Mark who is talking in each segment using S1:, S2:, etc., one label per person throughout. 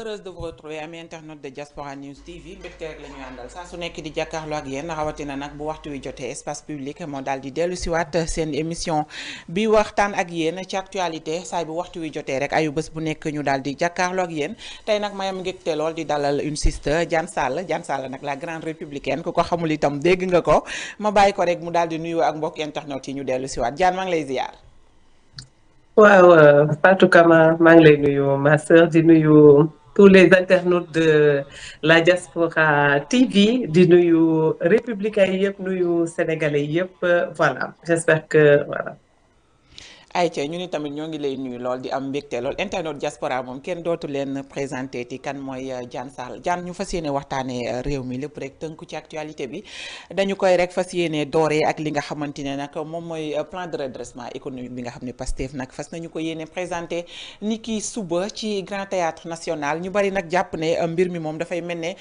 S1: heureuse de vous retrouver ami internet de Diaspora News TV mbégte rek la ñuy àndal saa su nekk di jàkkaarloo ak yéen rawatina nag bu waxtu wi jotee espace public moo daal di dellu siwaat seen émission bi waxtaan ak yéen ci actualité saay bu waxtu wi jotee rek ayu bés bu nekk ñu daal di jàkkaarloo ak yéen tey nag mayam ngégte lool di dalal une sister Diane Sall nag la grande républicaine ku ko xamul itam dégg nga ko ma bàyyi ko rek mu daal di nuyu ak mbokk internet yi ñu dellu siwaat Diane maa ngi lay ziar.
S2: waaw Fatou Kama maa ngi lay nuyu ma sœur di nuyu tous les internautes de la Diaspora TV di nuyu républicains yi yëpp nuyu sénégalais yëpp voilà j'espère que voilà.
S1: ayca ñu ni tamit ñoo ngi lay nuyu lool di am mbégte lool internet diaspora moom kenn dootu leen présenté ti kan mooy Diane Sall Diane ñu fas yéene waxtaanee réew mi lépp rek tënku ci actualité bi dañu koy rek fas yéene dooree ak li nga xamante ne nag moom mooy plan de redressement économique bi nga xam ne Pastef nag fas nañu ko yéene présenté ni ki suba ci Grand Théâtre National ñu bari nag jàpp ne mbir mi moom dafay mel ne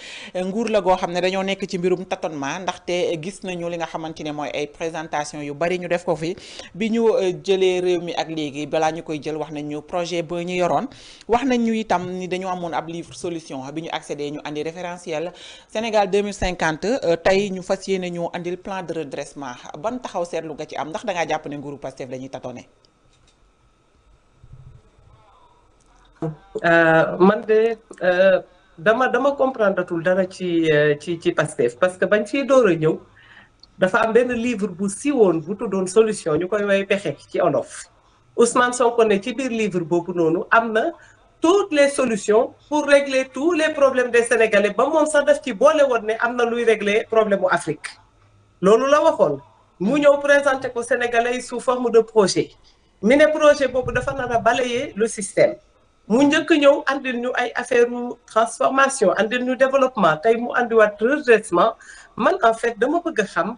S1: nguur la goo xam ne dañoo nekk ci mbirum tâtonnement ndaxte gis nañu li nga xamante ne mooy ay présentation yu bari ñu def ko fi bi ñu jëlee réew mi ak léegi balaa ñu koy jël wax nañ ñu projet ba ñu yoroon wax nañ ñu itam ni dañu amoon ab livre solution bi ñu accédé ñu andi référentiel Sénégal 2050 tey ñu fas yéene ñu andil plan de redressement ban taxaw seetlu nga ci am ndax da ngaa jàpp ne nguuru Pastef dañuy tâtonner.
S2: man de dama comprendre tul dara ci Pastef parce que bañ fii door a ñëw dafa am benn livre bu siiwoon bu tuddoon solution ñu koy woy pexe ci olof Ousmane Sonko ne ci biir livre boobu noonu am na toutes les solutions pour régler tous les problèmes des Sénégalais ba moom sax daf ci boole woon ne am na luy régler problème mu Afrique loolu la waxoon mu ñëw présenté ko Sénégalais sous forme de projet mi ne projet boobu dafa nar a balayer le système mu njëkk ñëw andil ñu ay affaire transformation andil ñu développement tey mu andiwaat redressement man en fait dama bëgg a xam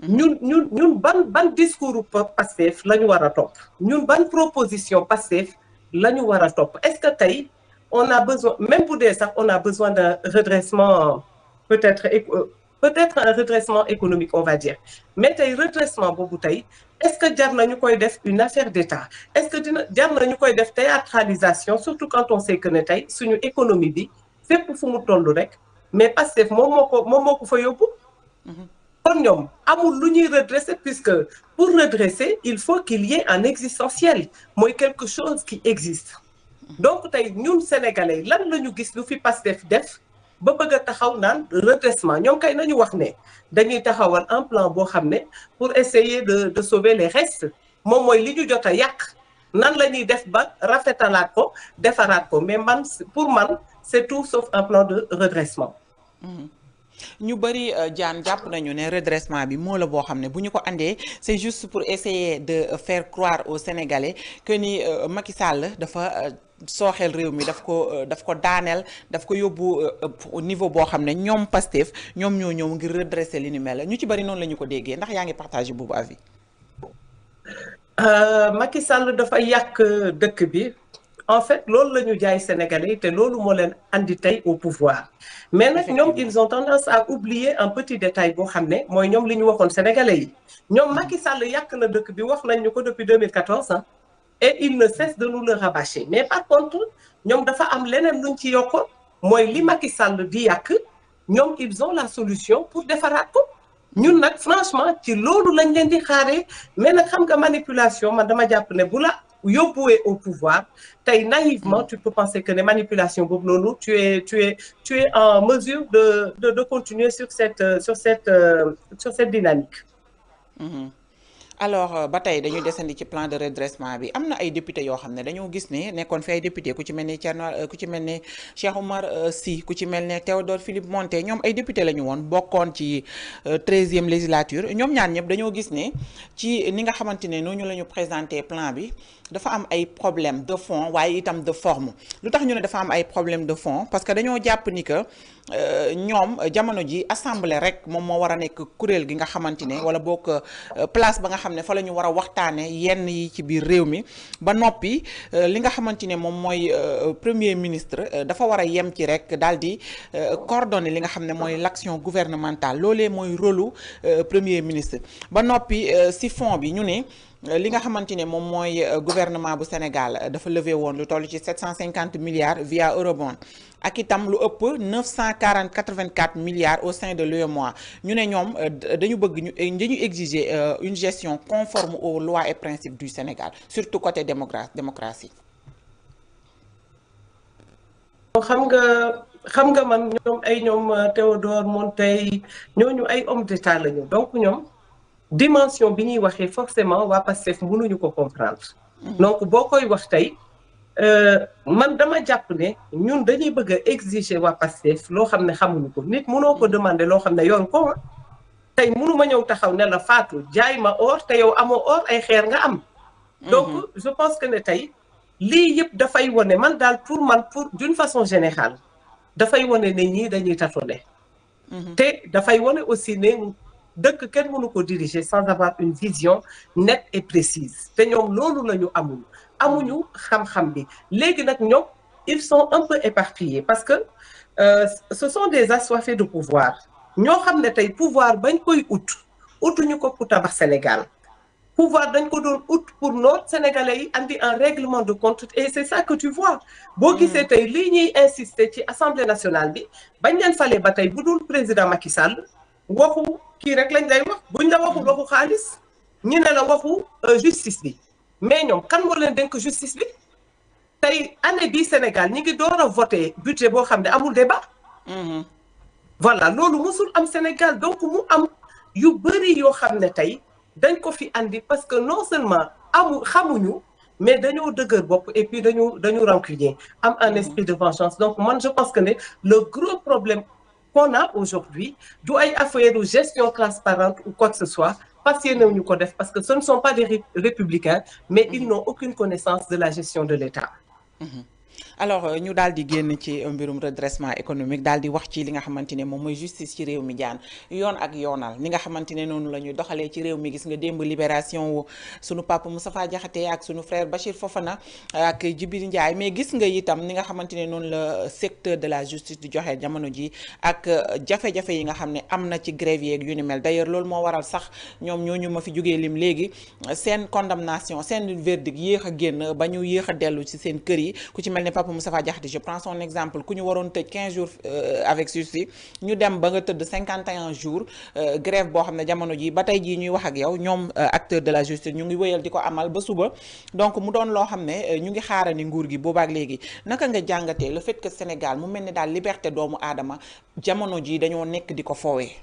S2: ñun ban discours Pastef la ñu war a topp ñun ban proposition Pastef la ñu war a topp est-ce que tey on a besoin même bu dee sax on a besoin d'un redressement peut-être un redressement économique on va dire mais tey redressement boobu tey est-ce que jar na ñu koy def une affaire d'État est-ce que dina jar na ñu koy def théâtralisation surtout quand on sait que ne tey suñu économie bi fépp fu mu toll rek mais Pastef moom moo ko fa yóbbu kon ñoom amul lu ñuy redresser puisque pour redresser il faut qu'il y ait un existentiel mooy quelque chose qui existe donc tey ñun sénégalais lan la ñu gis lu fi Pastef def ba bëgg a taxaw naan redressement ñoom kay nañu wax ne dañuy taxawal un plan boo xam ne pour essayer de sauver les restes moom mooy li ñu jot a yàq nan la ñuy def ba rafetalaat ko defaraat ko mais pour man c'est tout sauf un plan de redressement.
S1: ñu bëri Diane jàpp nañu ne redressement bi moo la boo xam ne bu ñu ko andee c'est juste pour essayer de faire croire aux Sénégalais que ni Macky Sall dafa sooxeel réew mi daf ko daaneel daf ko yóbbu au niveau boo xam ne ñoom Pastef ñoom ñoo ñëw ngir redresser li ni mel ñu ci bëri noonu la ñu ko déggee ndax yaa ngi partagé boobu avis.
S2: Macky Sall dafa yàq dëkk bi. En fait loolu la ñu jaay Sénégalais te loolu moo leen andi tey au pouvoir mais nag ñoom ils ont tendance à oublier un petit détail boo xam ne mooy ñoom li ñu waxoon Sénégalais yi ñoom Macky Sall yàq na dëkk bi wax nañ ñu ko depuis 2014 ah et il ne cesse de nous le rabâcher mais par contre ñoom dafa am leneen luñ ci yokkoon mooy li Macky Sall di yàq ñoom ils ont la solution pour defaraat ko ñun nag franchement ci loolu lañ leen di xaaree mais nag xam nga manipulation man dama jàpp ne bu la yóbbuwee au pouvoir tey naïvement tu peux penser que ne manipulation boobu noonu tu es en mesure de continuer sur cette dynamique.
S1: Alors ba tey dañuy desandi ci plan de redressement bi am na ay député yoo xam ne dañoo gis ne nekkoon fi ay député ku ci mel ni Thierno ku ci mel ne Cheikh Oumar Sy ku ci mel ne Théodore Philippe Monté ñoom ay député la ñu woon bokkoon ci 13e législature ñoom ñaar ñëpp dañoo gis ne ci ni nga xamante ne noonu la ñu présenté plan bi dafa am ay problème de fond waaye itam de forme lu tax ñu ne dafa am ay problème de fond parce que dañoo jàpp ni que ñoom jamono ji assemblée rek moom moo war a nekk kuréel gi nga xamante ne wala boog place ba nga xam ne fa la ñu war a waxtaane yenn yi ci biir réew mi ba noppi li nga xamante ne moom mooy premier ministre dafa war a yem ci rek daal di coordonner li nga xam ne mooy l'action gouvernementale loolee mooy rôlu premier ministre ba noppi si fond bi ñu ne li nga xamante ne moom mooy gouvernement bu Sénégal dafa levé woon lu toll ci 750 milliards via eurobond ak itam lu ëpp 984 milliards au sein de l'UEMOA ñu ne ñoom dañu bëgg dañu exiger une gestion conforme aux lois et principes du Sénégal surtout côté démocratie.
S2: xam nga man ñoom Théodore Monteil ñooñu ay hommes d'État lañu donc ñoom dimension bi ñuy waxee forcément waa Pastef mënuñu ko comprendre. donc boo koy wax tey man dama jàpp ne ñun dañuy bëgg a exiger waa Pastef loo xam ne xamuñu ko nit mënoo ko demander loo xam ne yoon ko tey mënu ma ñëw taxaw ne la Fatou jaay ma or te yow amoo or ay xeer nga am. donc je pense que ne tey lii yëpp dafay wone man daal pour d'une façon générale dafay wone ne ñii dañuy tâtonner. te dafay wone aussi ne dëkk kenn mënu ko diriger sans avoir une vision nette et précise te ñoom loolu la ñu amuñu xam-xam bi léegi nag ñoom ils sont un peu éparpillés parce que ce sont des assoiffés de pouvoir ñoo xam ne tey pouvoir bañ koy utuñu ko pour tabax Sénégal pouvoir dañ ko doon pour notre sénégalais yi andi un règlement de compte et c'est ça que tu vois boo gisee tey lii ñuy insister ci assemblée nationale bi bañ leen falee ba tey bu dul président Macky Sall waxu kii rek lañ lay wax buñ la waxul waxu xaalis ñu ne la waxu justice bi mais ñoom kan moo leen dénk justice bi tey année bii Sénégal ñi ngi door a voté budget boo xam ne amul débat. voilà loolu musul am Sénégal donc mu am yu bëri yoo xam ne tey dañ ko fi andi parce que non seulement xamuñu mais dañoo dëgër bopp et puis dañu rancunier am un esprit de vengeance donc man je pense que ne le gros problème qu'on a aujourd'hui du ay affaire de gestion transparente ou quoi que ce soit passionné ñu ko def parce que ce ne sont pas des républicains mais ils n'ont aucune connaissance de la gestion de l'État.
S1: alors ñu daal di génn ci mbirum redressement économique daal di wax ci li nga xamante ne moom mooy justice ci réew mi jaan yoon ak yoonal ni nga xamante ne noonu la ñuy doxalee ci réew mi gis nga démb libération wu sunu papa Moustapha Diakhaté ak sunu frère Bachir Fofana ak Djibril Ndiaye mais gis nga itam ni nga xamante ne noonu la secteur de la justice di joxe jamono ji ak jafe-jafe yi nga xam ne am na ci grève yeeg yu ni mel d'ailleurs loolu moo waral sax ñoom ñooñu ma fi jógee lim léegi seen condamnation seen verdict yéex a génn ba ñu yéex a dellu ci seen kër yi ku ci mel ne papa Moustapha Diakhaté je prends son exemple ku ñu waroon tëj 15 jours avec sursis ñu dem ba nga tëdd 51 jours grève boo xam ne jamono ji ba tey jii ñuy wax ak yow ñoom acteurs de la justice ñu ngi wéyal di ko amal ba suba donc mu doon loo xam ne ñu ngi xaarani nguur gi boobaak léegi naka nga jàngatee le fait que Sénégal mu mel ni daal liberté doomu aadama jamono ji dañoo nekk di ko foowee.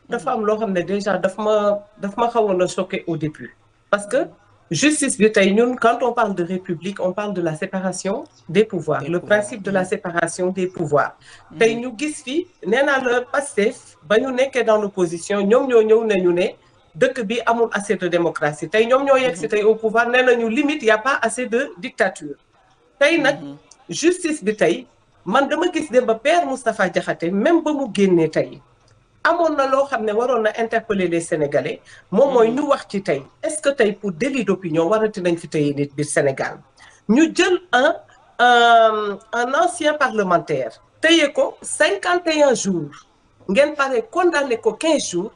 S2: dafa am loo xam ne déjà daf ma xawoon a choqué au début parce que justice bi tey ñun quand on parle de république on parle de la séparation des pouvoirs le principe de la séparation des pouvoirs tey ñu gis fi nee naa la Pastef ba ñu nekkee dans l'opposition ñoom ñoo ñëw nañu ne dëkk bi amul assez de démocratie tey ñoom ñoo yegg si tey au pouvoir nee nañu limite y a pas assez de dictature tey nag justice bi tey man dama gis dem ba père Moustapha Diakhaté même ba mu génnee tey amoon na loo xam ne waroon na interpeller les Sénégalais moom mooy ñu wax ci tey est-ce que tey pour délit d'opinion warati nañ fi tey nit biir Sénégal ñu jël un ancien parlementaire téye ko 51 jours ngeen pare condamné ko 15 jours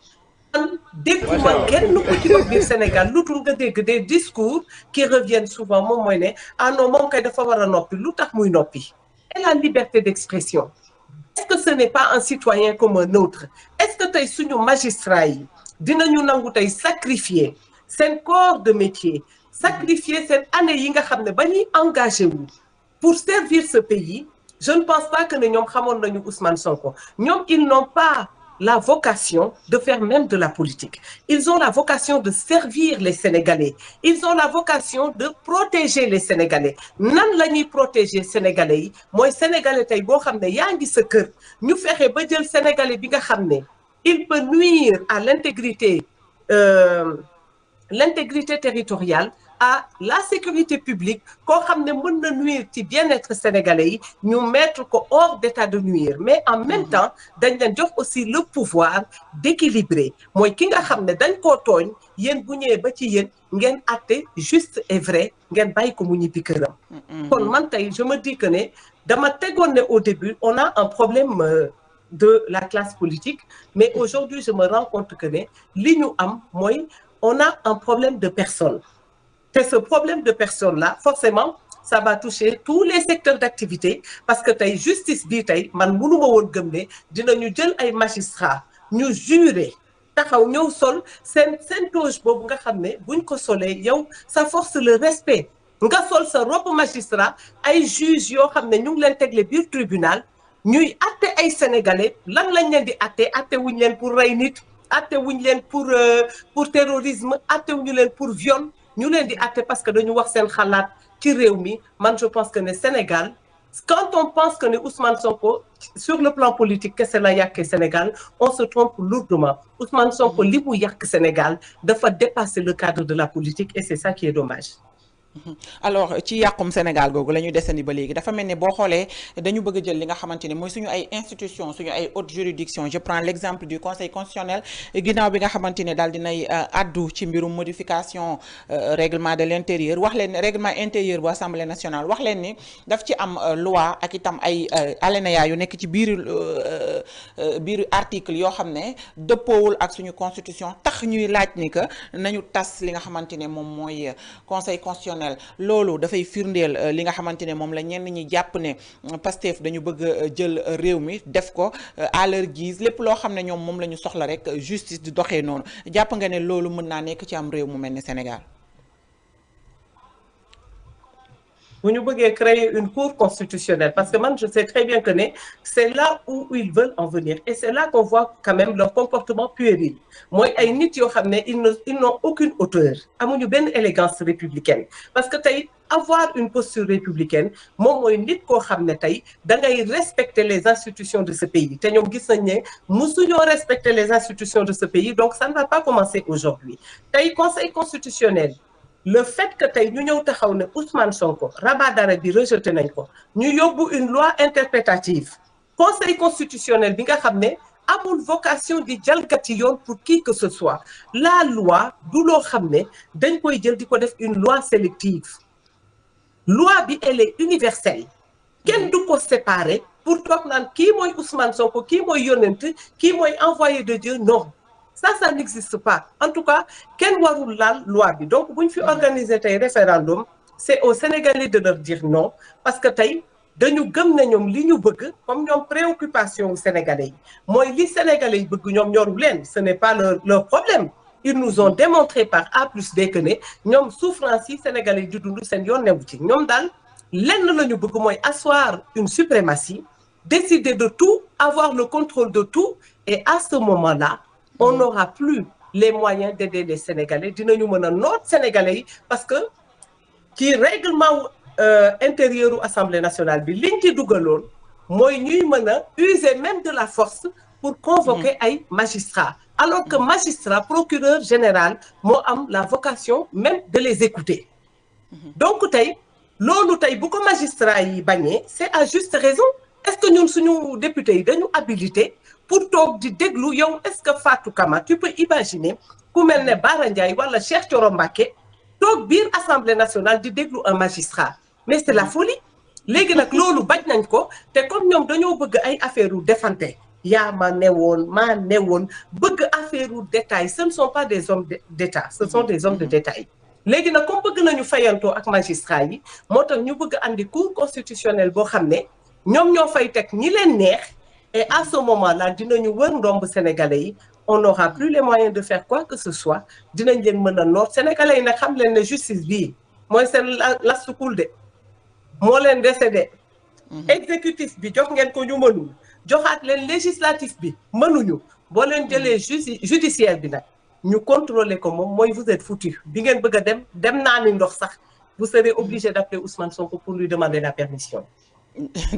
S2: man dégguma kenn ko ci biir Sénégal lu tul nga dégg des discours qui reviennent souvent moom mooy ne ah non moom kay dafa war a noppi lu tax muy noppi et la liberté d'expression est-ce que ce n'est pas un citoyen comme un autre est-ce que tey suñu magistrat yi dinañu nangu tey sacrifier seen corps de métier sacrifier seen année yi nga xam ne ba ñuy engagé wu pour servir ce pays je ne pense pas que ne ñoom xamoon nañu Ousmane Sonko ñoom ils n'ont pas la vocation de faire même de la politique. Ils ont la vocation de servir les Sénégalais. Ils ont la vocation de protéger les Sénégalais. Nan la ñuy protéger Sénégalais yi mooy Sénégalais tey boo xam ne yaa ngi sa kër ñu fexe ba jël Sénégalais bi nga xam ne il peut nuire à l'intégrité territoriale, à la sécurité publique, koo xam ne mën na nuire ci bien-être sénégalais yi ñu mettre ko hors d'état de nuire mais en même temps dañ leen jox aussi le pouvoir d'équilibrer mooy ki nga xam ne dañ koo tooñ yéen bu ñëwee ba ci yéen ngeen àtte juste et vrai ngeen bàyyi ko mu ñibbi këram. kon man tey je me dis que ne dama tegoon ne au début on a un problème de la classe politique. Mais aujourd'hui, je me rends compte que on a un problème de personnes. Et ce problème de personnes-là, forcément, ça va toucher tous les secteurs d'activité parce que tey justice bii tey man mënuma woon gëm ne dinañu jël ay magistrats ñu jurer taxaw ñëw sol seen toge boobu nga xam ne buñ ko solee yow ça force le respect nga sol sa robe magistrat ay juges yoo xam ne ñu ngi leen tegle biir tribunal ñuy atte ay sénégalais lan lañ leen di atte wuñ leen pour rey nit atte wuñ leen pour terrorisme atte wuñu leen pour viol ñu leen di atte parce que dañu wax seen xalaat ci réew mi man je pense que ne Sénégal quand on pense que ne Ousmane Sonko sur le plan politique kese la yàqee Sénégal on se trompe lourdement Ousmane Sonko li mu yàq Sénégal dafa dépasser le cadre de la politique et c'est ça qui est dommage.
S1: alors ci yàqum Sénégal googu la ñuy desandi ba léegi dafa mel ni boo xoolee dañu bëgg a jël li nga xamante ne mooy suñu ay institutions suñu ay hautes juridictions je prends l'exemple du conseil constitutionnel ginnaaw bi nga xamante ne daal dinay addu ci mbirum modification règlement de l'intérieur wax leen règlement intérieur bu assemblée nationale wax leen ni daf ci am loi ak itam ay alinéa yu nekk ci biir article yoo xam ne dëppoowul ak suñu constitution tax ñuy laaj ni que nañu tas li nga xamante ne moom mooy conseil constitutionnel. loolu dafay firndeel li nga xamante ne moom la ñenn ñi jàpp ne Pastef dañu bëgg jël réew mi def ko à leur guise lépp loo xam ne ñoom moom la ñu soxla rek justice di doxee noonu jàpp nga ne loolu mën naa nekk ci am réew mu mel ni Sénégal.
S2: bu ñu bëggee créer une cour constitutionnelle parce que man je sais très bien que ne c'est là où ils veulent en venir et c'est là qu'on voit quand même leur comportement puéril mooy ay nit yoo xam ne ils n'ont aucune hauteur amuñu benn élégance républicaine parce que tey avoir une posture républicaine moom mooy nit koo xam ne tey da ngay respecter les institutions de ce pays te ñoom gis nañ ne musuñoo respecter les institutions de ce pays donc ça ne va pas commencer aujourd'hui tey conseil constitutionnel le fait que tey ñu ñëw taxaw ne Ousmane Sonko rabat d'arrêt bi rejeté nañ ko ñu yóbbu une loi interprétative conseil constitutionnel bi nga xam ne amul vocation di jalgati yoon pour qui que ce soit la loi du loo xam ne dañ koy jël di ko def une loi sélective loi bi elle est universelle kenn du ko séparer pour toog naan kii mooy Ousmane Sonko kii mooy yonent kii mooy envoyé de Dieu non ça n'existe pas en tout cas kenn warul laal loi bi donc bu ñu fi organiser tey référendum c'est aux Sénégalais de leur dire non parce que tey dañu gëm ne ñoom li ñu bëgg comme ñoom préoccupation wu Sénégalais yi mooy li Sénégalais yi bëgg ñoom ñoru leen ce n'est pas leur problème ils nous ont démontré par A plus B que ne ñoom souffrance yi Sénégalais yi di dund seen yoon newu ci ñoom daal lenn la ñu bëgg mooy asseoir une suprématie décider de tout avoir le contrôle de tout et à ce moment-là on n'aura plus les moyens d'aider les Sénégalais dinañu mën a noot Sénégalais yi parce que ci règlement intérieur u Assemblée nationale bi liñ ci dugaloon mooy ñuy mën a user même de la force pour convoquer ay magistrats alors que magistrat procureur général moo am la vocation même de les écouter donc tey loolu tey bu ko magistrat yi bañee c'est à juste raison est-ce que ñun suñu député yi dañu habilité pour toog di déglu yow est-ce que Fatou Kama tu peux imaginer ku mel ne Bara Ndiaye wala Cheikh Thioro Mbacké toog biir Assemblée nationale di déglu un magistrat mais c'est la folie léegi nag loolu bañ nañ ko te comme ñoom dañoo bëgg ay affaire u defante yaa ma newoon maa newoon bëgg affaire u détail ce ne sont pas des hommes d'État ce sont des hommes de détail léegi nag comme bëgg nañu fayantoo ak magistrat yi moo tax ñu bëgg andi cour constitutionnelle boo xam ne ñoom ñoo fay teg ñi leen neex et à ce moment-là dinañu wër ndomb Sénégalais yi on n'aura plus les moyens de faire quoi que ce soit dinañ leen mën a noot Sénégalais yi nag xam leen ne justice bii mooy seen lastukul de moo leen décédé exécutif bi jox ngeen ko ñu mënul joxaat leen législatif bi mënuñu boo leen jëlee judiciaire bi nag ñu contrôler ko moom mooy vous êtes foutu bi ngeen bëgg a dem naa ni ndox sax vous serez obligé d'appeler Ousmane Sonko pour lui demander la permission.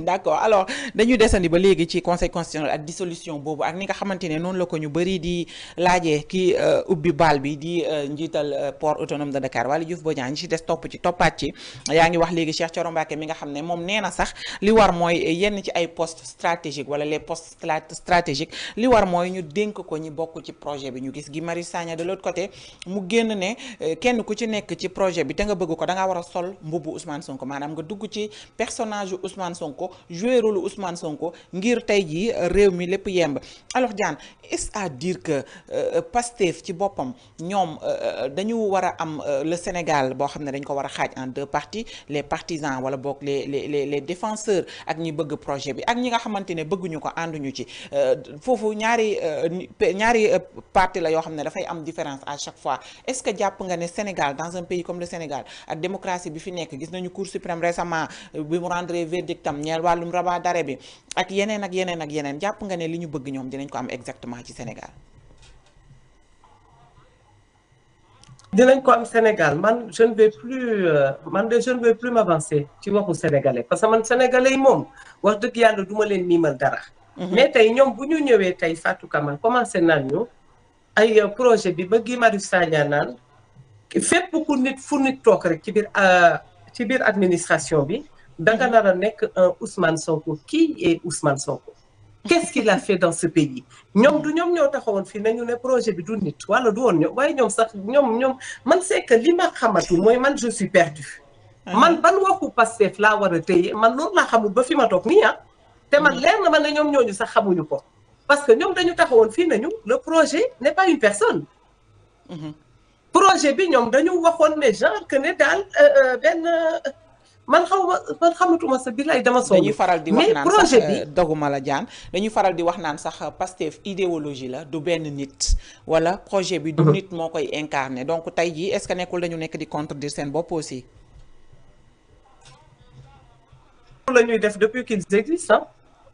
S1: d'accord alors dañuy desandi ba léegi ci conseil constitutionnel ak dissolution boobu ak ni nga xamante ne noonu la ko ñu bëri di laajee ki ubbi baal bi di njiital port autonome de Dakar Waly Diouf Bodiang ñi ci des toppaat ci yaa ngi wax léegi Cheikh Thioro Mbacké mi nga xam ne moom nee na sax li war mooy yenn ci ay postes stratégiques wala les postes stratégiques li war mooy ñu dénk ko ñi bokk ci projet bi ñu gis Guy Marius Sagna de l'autre côté mu génn ne kenn ku ci nekk ci projet bi te nga bëgg ko da nga war a sol mbubbu Ousmane Sonko maanaam nga dugg ci personnage Ousmane Ousmane Sonko jouer rôle Ousmane Sonko ngir tey jii réew mi lépp yemb. alors Diane, est-ce à dire que Pastef ci boppam ñoom dañu war a am le Sénégal boo xam ne dañ ko war a xaaj en deux parties, les partisans wala boog les défenseurs ak ñi bëgg projet bi ak ñi nga xamante ne bëgguñu ko ànduñu ci foofu ñaari parti la yoo xam ne dafay am différence à chaque fois. est-ce que jàpp nga ne Sénégal, dans un pays comme le Sénégal ak démocratie bi fi nekk, gis nañu Cour suprême récemment bi mu rendre verdictam ñeel wàllum rabat d'arrêt bi ak yeneen ak yeneen ak yeneen, jàpp nga ne li ñu bëgg ñoom dinañ ko am exactement ci Sénégal?
S2: dinañ ko am Sénégal. man je ne vais plus m'avancer ci waxu sénégalais parce que man sénégalais yi moom wax dëgg yàlla duma leen miimal dara. mais tey ñoom bu ñu ñëwee tey Fatou Camara commencé naan ñu ay projet bi ba Guy Marius Sagna naan fépp ku nit fu nit toog rek ci biir administration bi danga nar a nekk un Ousmane Sonko. Qui est Ousmane Sonko? Qu'est-ce qu'il a fait dans ce pays? ñoom ñoo taxawoon fii nañu ne projet bi du nit wala du woon ñoom waaye ñoom sax ñoom man c'est que li ma xamatul mooy man je suis perdu. man ban waxu Pastef laa war a téye man loolu laa xamul ba fi ma toog nii te man leer na ma ne ñoom ñooñu sax xamuñu ko parce que ñoom dañu taxawoon fii nañu le projet n'est pas une personne. projet bi ñoom dañu waxoon ne genre que ne daal benn. man xamatuma sa biir ay dama sonn.
S1: dañuy faral di wax naan sax doguma la Diane, dañuy faral di wax naan sax Pastef idéologie la du benn nit wala projet bi du nit moo koy incarné. donc tey jii est-ce que nekkul dañu nekk di contredire seen bopp aussi.
S2: la ñuy def depuis qu'ils existent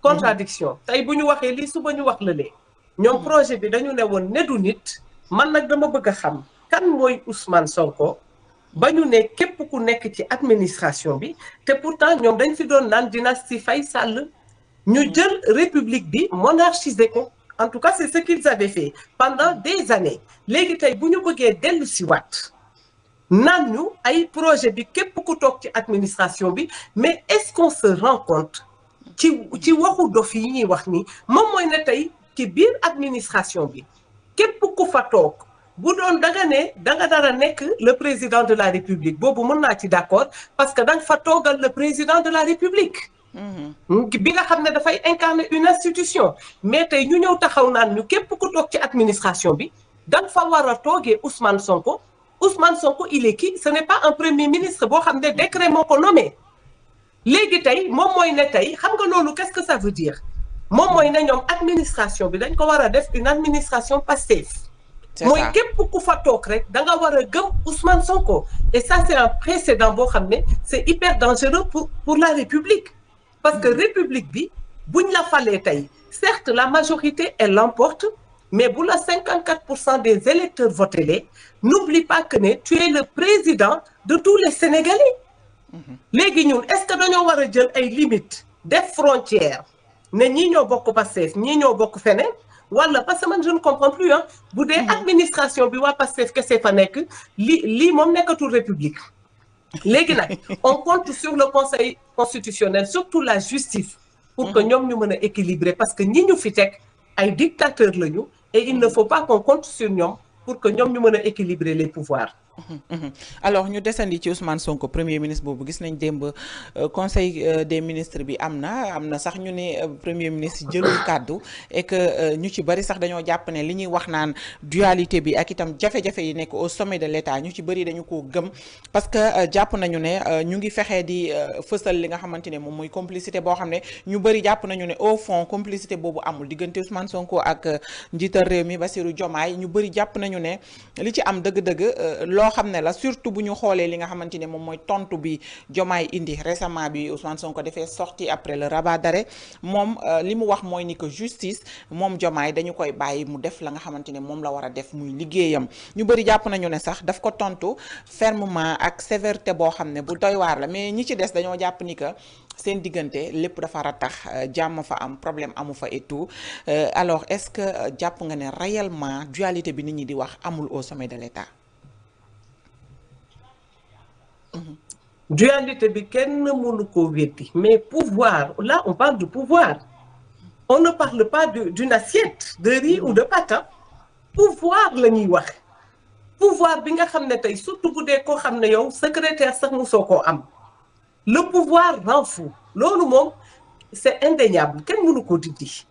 S2: contradiction tey bu ñu waxee lii suba ñu wax la lee ñoom projet bi dañu ne woon ne du nit. man nag dama bëgg a xam kan mooy Ousmane Sonko ba ñu ne képp ku nekk ci administration bi te pourtant ñoom dañ fi doon naan dynastie Faye Sall ñu jël république bi monarchiser ko. en tout cas c'est ce qu'ils avaient fait pendant des années. léegi tey bu ñu bëggee dellu si waat naan ñu ay projet bi képp ku toog ci administration bi mais est-ce qu'on se rend compte ci waxu dof yi ñuy wax ni moom mooy ne tey ci biir administration bi képp ku fa toog bu doon danga dara nekk le président de la république boobu mën naa ci d'accord parce que danga fa toogal le président de la république. bi nga xam ne dafay incarner une institution. mais tey ñu ñëw taxaw naan ñu képp ku toog ci administration bi danga fa war a toogee Ousmane Sonko. Ousmane Sonko il est qui? Ce n'est pas un premier ministre boo xam ne décret moo ko nommé. léegi tey moom mooy ne tey xam nga loolu qu'est-ce que ça veut dire moom mooy ne ñoom administration bi dañ ko war a def une administration Pastef. mooy képp ku fa toog rek da nga war a gëm Ousmane Sonko. et ça c'est un précédent boo xam ne c'est hyper dangereux pour la République. parce que République bi buñ la falee tey certes la majorité elle l'emporte mais bu la 54% des électeurs voté lee n'oublie pas que ne tu es le président de tous les Sénégalais. léegi ñun est-ce que dañoo war a jël ay limites def frontières ne ñii ñoo bokk Pastef ñii ñoo bokk feneen. wala parce que man je ne comprends plus bu dee administration bi waa Pastef kese fa nekk lii moom nekkatul république. léegi nag on compte sur le conseil constitutionnel surtout la justice. pour que ñoom ñu mën a équilibrer parce que ñi ñu fi teg ay dictateurs lañu et il ne faut pas qu'on compte sur ñoom pour que ñoom ñu mën a équilibrer les pouvoirs.
S1: alors ñu desandi ci Ousmane Sonko premier ministre boobu gis nañ démb conseil des ministres bi am na sax ñu ne premier ministre jëlul kàddu et que ñu ci bari sax dañoo jàpp ne li ñuy wax naan dualité bi ak itam jafe-jafe yi nekk au sommet de l'État ñu ci bari dañu ko gëm parce que jàpp nañu ne ñu ngi fexee di fësal li nga xamante ne moom mooy complicité boo xam ne ñu bari jàpp nañu ne au fond complicité boobu amul diggante Ousmane Sonko ak njiital réew mi Bassirou Diomaye ñu bari jàpp nañu ne li ci am dëgg-dëgg loo xam ne la surtout bu ñu xoolee li nga xamante ne moom mooy tontu bi Diomaye indi récemment bi Ousmane Sonko defee sorti après le rabat d'arrêt moom li mu wax mooy ni que justice moom Diomaye dañu koy bàyyi mu def la nga xamante ne moom la war a def muy liggéeyam ñu bëri jàpp nañu ne sax daf ko tontu fermement ak sévérité boo xam ne bu doy waar la mais ñi ci des dañoo jàpp ni que seen diggante lépp dafa ratax jàmm fa am problème amu fa et tout alors est-ce que jàpp nga ne réellement dualité bi nit ñi di wax amul au sommet de l'État.
S2: dualité bi kenn mënu ko weddi mais pouvoir là on parle de pouvoir on ne parle pas d'une assiette de riz ou de pâte pouvoir la ñuy wax pouvoir bi nga xam ne tey surtout bu dee koo xam ne yow secrétaire sax mosoo koo am le pouvoir rend fou loolu moom c'est indéniable kenn mënu ko dindi.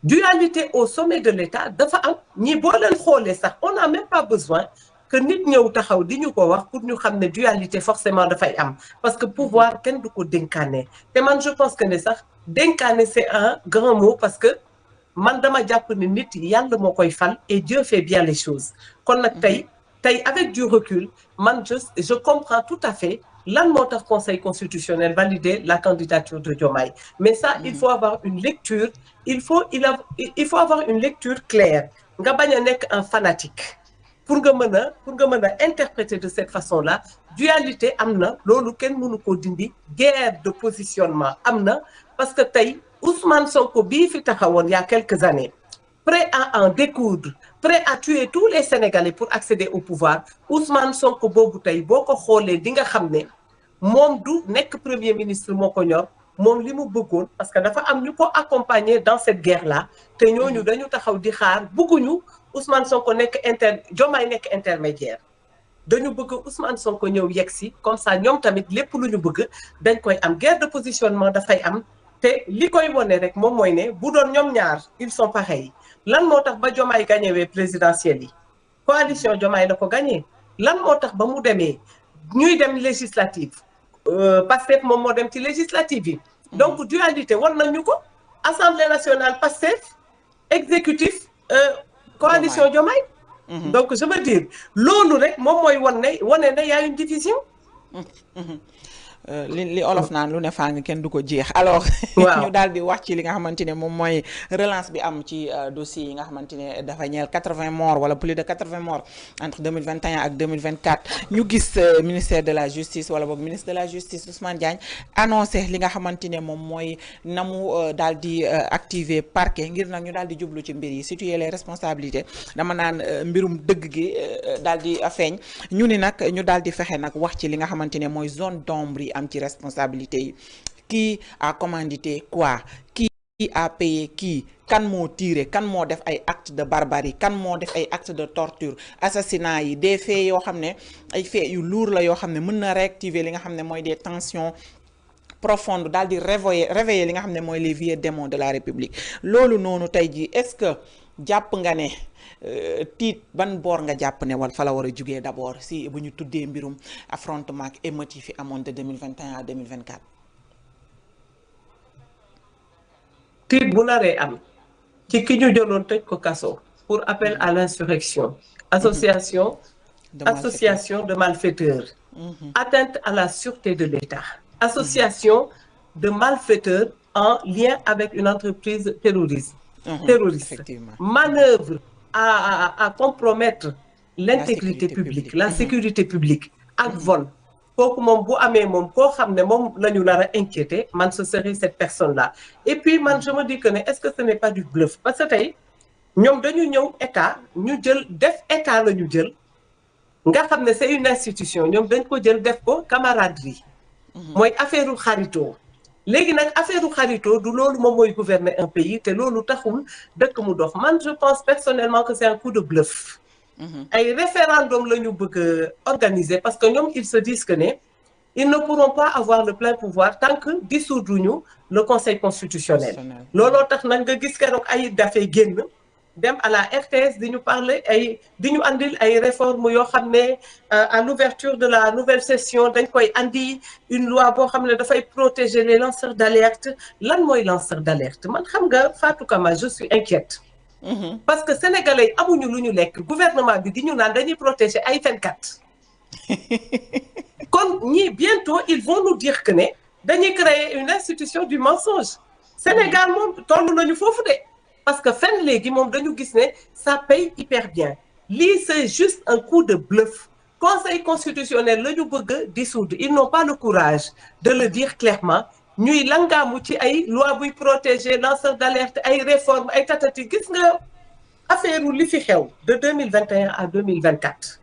S2: Dualité au sommet de l'État dafa am ñi boo leen xoolee sax on n'a même pas besoin que nit ñëw taxaw di ñu ko wax pour ñu xam ne dualité forcément dafay am parce que pouvoir kenn du ko dénkaane te man je pense que ne sax dénkaane c'est un grand mot parce que man dama jàpp ne nit yàlla moo koy fal et Dieu fait bien les choses kon nag tey avec du recul man je comprends tout à fait lan moo tax conseil constitutionnel valider la candidature de Diomaye mais ça il faut avoir une lecture il faut avoir une lecture claire nga bañ a nekk un fanatique pour nga mën a interpréter de cette façon-là dualité am na loolu kenn mënu ko dindi guerre de positionnement am na parce que tey Ousmane Sonko bii fi taxawoon il y a quelques années prêt à en découdre prêt à tuer tous les Sénégalais pour accéder au pouvoir Ousmane Sonko boobu tey boo ko xoolee di nga xam ne moom du nekk premier ministre moo ko ñor moom li mu bëggoon parce que dafa am ñu ko accompagner dans cette guerre là te ñooñu dañu taxaw di xaar bëgguñu Ousmane Sonko nekk Diomaye nekk intermédiaire dañu bëgg Ousmane Sonko ñëw yegg si comme ça ñoom tamit lépp lu ñu bëgg dañ koy am guerre de positionnement dafay am te li koy wone rek moom mooy ne bu doon ñoom ñaar ils sont pareils lan moo tax ba Diomaye gañewee présidentielle yi coalition Diomaye la ko gagné lan moo tax ba mu demee ñuy dem législative Pastef moom moo dem ci législative yi donc dualité war nañu ko Assemblée nationale Pastef exécutif coalition Diomaye donc je veux dire loolu rek moom mooy wane ne y a une division
S1: li olof naan lu ne faa ngi kenn du ko jeex alors ñu daal di wax ci li nga xamante ne moom mooy relance bi am ci dossier yi nga xamante ne dafa ñeel 80 morts wala plus de 80 morts entre 2021 ak 2024 ñu gis ministère de la justice wala boog ministre de la justice Ousmane Diagne annoncé li nga xamante ne moom mooy na mu daal di activer parquet ngir nag ñu daal di jublu ci mbir yi situer les responsabilités dama naan mbirum dëgg gi daal di feeñ ñu ni nag ñu daal di fexe nag wax ci li nga xamante ne mooy zone d'ombre yi am ci responsabilité yi qui a commandité quoi qui a payé qui kan moo tiré kan moo def ay actes de barbarie kan moo def ay actes de torture assassinat yi des faits yoo xam ne ay faits yu lourd la yoo xam ne mën na réactiver li nga xam ne mooy des tensions profondes daal di réveiller li nga xam ne mooy les vieux démons de la République loolu noonu tey jii est-ce que jàpp nga ne tiit ban boor nga jàpp ne wala fa la war a jugee d'abord si bu ñu tuddee mbirum affrontement ak émeutes yi fi amoon de 2021 à 2024.
S2: tiit bu naree am ci ki ñu jëloon tëj ko kaso pour appel à l'insurrection association de malfaiteurs atteinte à la sûreté de l'État association de malfaiteurs en lien avec une entreprise terroriste manœuvre à compromettre l'intégrité publique la sécurité publique ak vol kooku moom bu amee moom koo xam ne moom la ñu nar a inquiéter man ce serait cette personne là et puis man je me dis que ne est-ce que ce n'est pas du bluff parce que tey ñoom dañu ñëw état ñu jël def état la ñu jël nga xam ne c'est une institution ñoom dañ ko jël def ko camaraderie mooy affaire u xaritoo léegi nag affaire u xaritoo du loolu moom mooy gouverner un pays te loolu taxul dëkk mu dox man je pense personnellement que c'est un coup de bluff ay référendum la ñu bëgg organiser parce que ñoom ils se disent que ne ils ne pourront pas avoir le plein pouvoir tant que dissoudruñu le conseil constitutionnel looloo tax nag nga gis keroog ay dafay génn dem à la RTS di ñu parler di ñu andil ay réformes yoo xam ne à l'ouverture de la nouvelle session dañ koy andi une loi boo xam ne dafay protéger les lanceurs d'alerte lan mooy lanceur d'alerte man xam nga Fatou Kama je suis inquiète parce que sénégalais amuñu lu ñu lekk gouvernement bi di ñu naan dañuy protéger ay fenkat kon ñii bientôt ils vont nous dire que ne dañuy créer une institution du mensonge Sénégal moom toll nañu foofu de parce que fen léegi moom dañu gis ne ça paye hyper bien lii c'est juste un coup de bluff conseil constitutionnel la ñu bëgg dissoudre ils n'ont pas le courage de le dire clairement ñuy langaamu ci ay loi buy protéger lanceur d'alerte ay réformes ay tatati gis nga affaire li fi xew de 2021 à 2024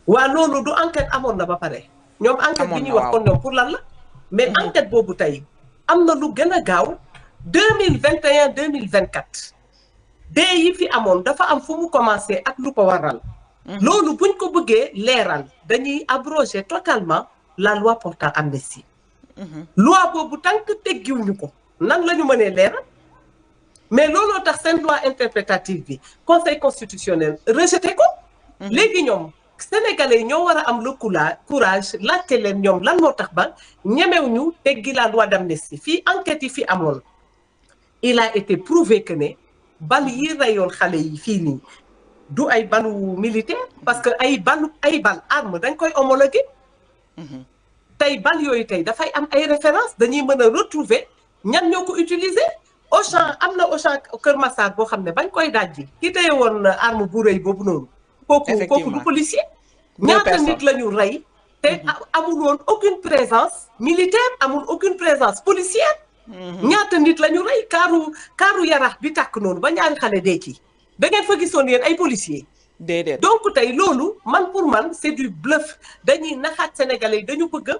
S2: waa loolu du enquête amoon na ba pare ñoom enquête bi ñuy wax kon ñoom pour lan la mais enquête boobu tey am na lu gën a gaaw 2021 2024 dee yi fi amoon dafa am fu mu commencé ak lu ko waral loolu buñ ko bëggee leeral dañuy abroger totalement la loi portant amnistie loi boobu tant que teggiwuñu ko nan la ñu mënee leeral mais looloo tax seen loi interprétative bi conseil constitutionnel rejeté ko. léegi ñoom sénégalais ñoo war a am le courage laajte leen ñoom lan moo tax ba ñemew ñu teggi la loi d'amnistie fii enquête yi fi amoon il a été prouvé que ne bal yi rayoon xale yi fii nii du ay balu militaire parce que ay bal arme dañ koy homologué. tey bal yooyu tey dafay am ay références dañuy mën a retrouver ñan ñoo ko utiliser. Auchan am na Auchan Kër Massar boo xam ne bañ koy dajji ki téye woon arme bu rëy boobu noonu. kooku du policier. ñaata nit la ñu rey. te amul woon aucune présence militaire amul aucune présence policière. ñaata nit la ñu rey kaaru Yarax bi tàkk noonu ba ñaari xale dee ci da ngeen fa gisoon yéen ay policiers.
S1: déedéet
S2: donc tey loolu pour man c'est du bluff dañuy naxaat sénégalais yi dañu bëgg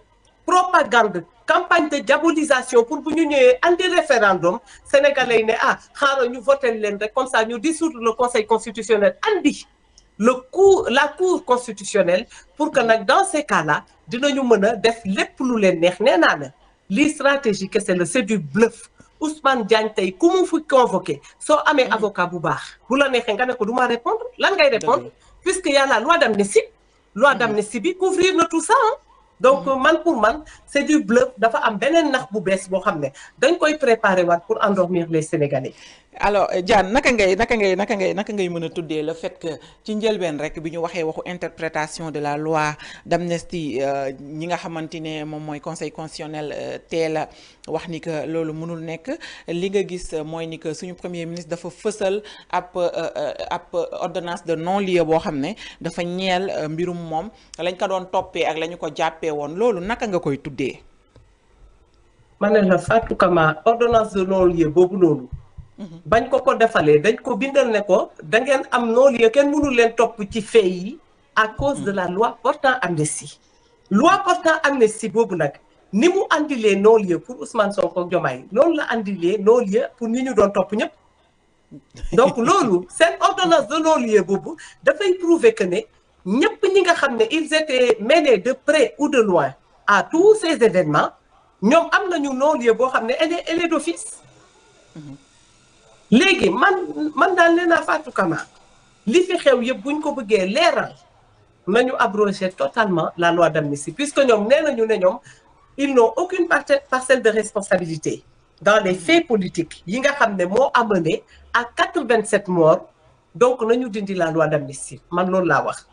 S2: propagande campagne de diabolisation pour bu ñu ñëwee andi référendum sénégalais yi ne xaaral ñu voté leen rek comme ça ñu dissoudre le conseil constitutionnel andi la cour constitutionnelle pour que nag dans ces cas-là dinañu mën a def lépp lu leen neex nee naa la lii stratégie kese la c'est du bluff Ousmane Diagne tey ku mu fi convoqué soo amee avocat bu baax bu la neexee nga ne ko du ma répondre lan ngay répondre puisque y a la loi d'amnistie bi couvrir na tout ça donc pour man c'est du bluff dafa am beneen nax bu bees boo xam ne dañ koy préparer waat pour endormir les Sénégalais.
S1: alors Diane naka ngay mën a tuddee le fait que ci njëlbeen rek bi ñu waxee waxu interprétation de la loi d'amnistie ñi nga xamante ne moom mooy conseil constitutionnel teel a wax ni que loolu mënul nekk li nga gis mooy ni que suñu premier ministre dafa fësal ab ordonnance de non-lieu boo xam ne dafa ñeel mbirum moom lañ ko doon toppee ak la ñu ko jàppee woon loolu naka nga koy tuddee.
S2: ma ne la Fatou Kama ordonnance de non-lieu boobu noonu. bañ ko defalee dañ ko bindal ne ko da ngeen am non-lieu kenn mënul leen topp ci fait yi à cause de la loi portant amnistie. loi portant amnistie boobu nag ni mu andilee non-lieu pour Ousmane Sonko ak Diomaye noonu la andilee non-lieu pour ñi ñu doon topp ñëpp. donc loolu seen ordonnance de non-lieu boobu dafay prouver que ne ñëpp ñi nga xam ne ils étaient mêlés de près ou de loin à tous ces événements ñoom am nañu non-lieu boo xam ne elle est d'office. léegi man daal nee naa Fatou Kama li fi xew yëpp buñ ko bëggee leeral nañu abroger totalement la loi d'amnistie puisque ñoom nee nañu ne ñoom ils n'ont aucune parcelle de responsabilité dans les faits politiques yi nga xam ne moo amené à 87 morts donc nañu dindi la loi d'amnistie man loolu laa wax.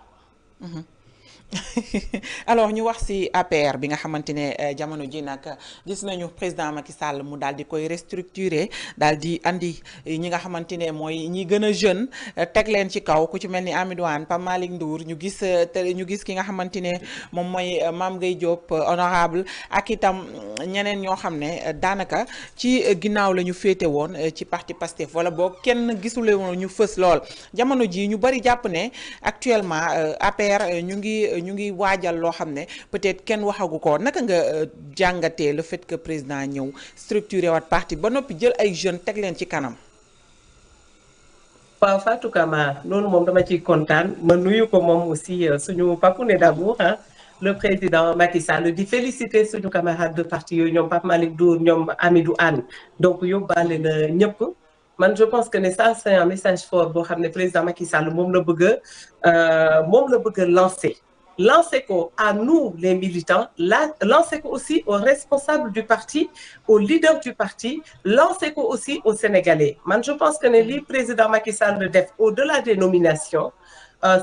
S1: alors ñu wax ci APR bi nga xamante ne jamono ji nag gis nañu président Macky Sall mu daal di koy restructurer daal di andi ñi nga xamante ne mooy ñi gën a jeune teg leen ci kaw ku ci mel ni Amidou Anne Pape Malick Ndour ñu gis ki nga xamante ne moom mooy Mame Gueye Diop honorable ak itam ñeneen ñoo xam ne daanaka ci ginnaaw la ñu féete woon ci parti Pastef wala boog kenn gisule woon ñu fës lool jamono ji ñu bari jàpp ne actuellement APR ñu ngi waajal loo xam ne peut-être kenn waxagu ko naka nga jàngatee le fait que président ñëw structuré waat parti ba noppi jël ay jeunes teg leen ci kanam.
S2: waaw Fatou Kama loolu moom dama ciy kontaan ma nuyu ko moom aussi suñu papounet d'amour le président Macky Sall di féliciter suñu camarade de parti yooyu ñoom Pape Malick Ndour ñoom Amidou Anne donc yóbbaale na ñëpp. man je pense que ne ça c'est un message fort boo xam ne président Macky Sall moom la bëgg a lancer ko à nous les militants lancer ko aussi aux responsables du parti aux leaders du parti lancer ko aussi aux Sénégalais man je pense que ne li président Macky Sall def au-delà des nominations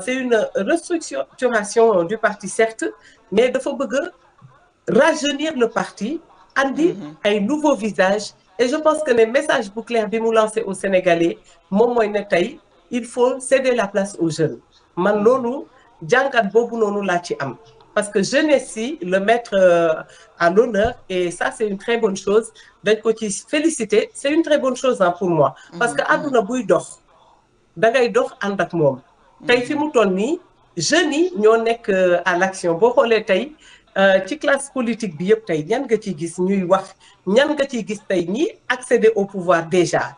S2: c'est une restructuration du parti certes mais dafa bëgg a rajeunir le parti andi ay nouveaux visages. Et je pense que le message bu clair bi mu lancé aux Sénégalais moom mooy ne tey il faut céder la place aux jeunes man loolu jàngat boobu noonu laa ci am parce que jeunesse si le mettre à l'honneur et ça c'est une très bonne chose dañ ko ci féliciter c'est une très bonne chose pour moi parce que àdduna buy dox da ngay dox ànd ak moom tey fi mu toll nii jeunes yi ñoo nekk à l'action boo xoolee tey ci classe politique bi yëpp tey ñan nga ciy gis ñuy wax ñan nga ciy gis tey ñi accéder au pouvoir déjà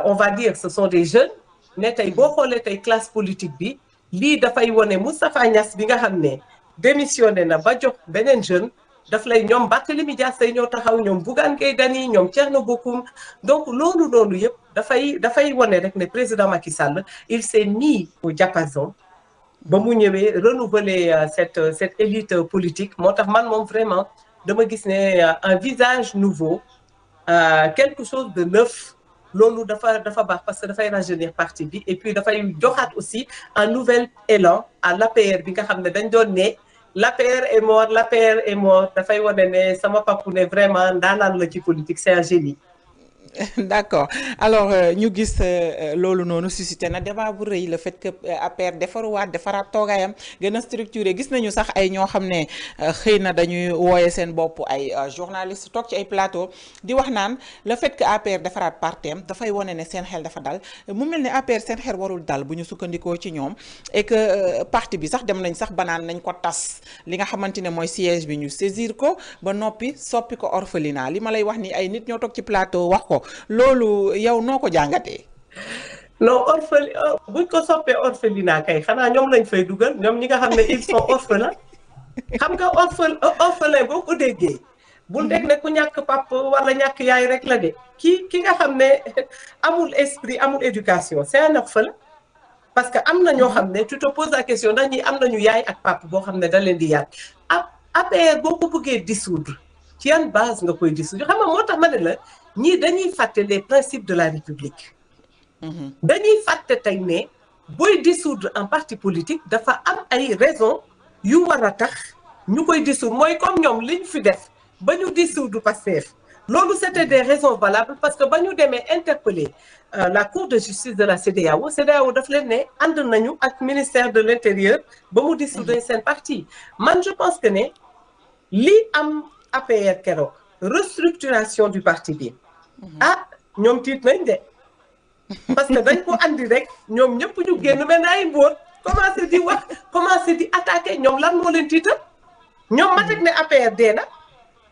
S2: on va dire ce sont des jeunes mais tey boo xoolee tey classe politique bi lii dafay wone Moustapha Niasse bi nga xam ne démissionné na ba jox beneen jeune daf lay ñoom Barthélémy Dias say ñoo taxaw ñoom Bougane Gueye Dany ñoom Thierno Bocoum donc loolu noonu yëpp dafay wane rek ne président Macky Sall il s'est mis au diapason ba mu ñëwee renouveler cette élite politique moo tax man moom vraiment dama gis ne un visage nouveau quelque chose de neuf loolu dafa baax parce que dafay rajeunir parti bi et puis dafay joxaat aussi un nouvel élan à l'APR bi nga xam ne dañ doon ne l'APR est mort l'APR est mort dafay wane ne sama papu ne vraiment ndaanaan la ci politique c'est un génie.
S1: d'accord alors ñu gis loolu noonu suscité na débat bu rëy le fait que APR defaraat toogaayam gën a structuré gis nañu sax ay ñoo xam ne xëy na dañuy wooye seen bopp ay journaliste toog ci ay plateau di wax naan le fait que APR defaraat partem dafay wane ne seen xel dafa dal mu mel ne APR seen xel warul dal bu ñu sukkandikoo ci ñoom et que parti bi sax dem nañ sax banaan nañ ko tas li nga xamante ne mooy siège bi ñu saisir ko ba noppi soppi ko orphelinat li ma lay wax ni ay nit ñoo toog ci plateau wax ko loolu yow noo ko jàngatee.
S2: non buñ ko soppee orphelinat kay xanaa ñoom lañ fay dugal ñoom ñi nga xam ne ils sont orphelins xam nga orphelin boo ko déggee bul dégg ne ku ñàkk pap wala ñàkk yaay rek la de ki nga xam ne amul esprit amul éducation c'est un orphelin parce que am na ñoo xam ne tu te poses la question ndax ñi am nañu yaay ak pap boo xam ne da leen di yaat APR boo ko bëggee dissoudre ci yan base nga koy dissoudre xam nga moo tax ma ne la ñii dañuy fàtte les principes de la République dañuy fàtte tey ne booy dissoudre un parti politique dafa am ay raisons yu war a tax ñu koy dissoudre mooy comme ñoom liñ fi def ba ñu dissoudre Pastef loolu c'était des raisons valables parce que ba ñu demee interpeller la Cour de justice de la CEDEAO daf leen ne ànd nañu ak ministère de l'Intérieur ba mu dissoudre seen parti man je pense que ne li am APR keroog restructuration du parti bi ñoom tiit nañ de parce que dañ ko andi rek ñoom ñëpp ñu génn mel na ay mbóot commencé di attaquer ñoom lan moo leen tiital ñoom ma teg ne APR dee na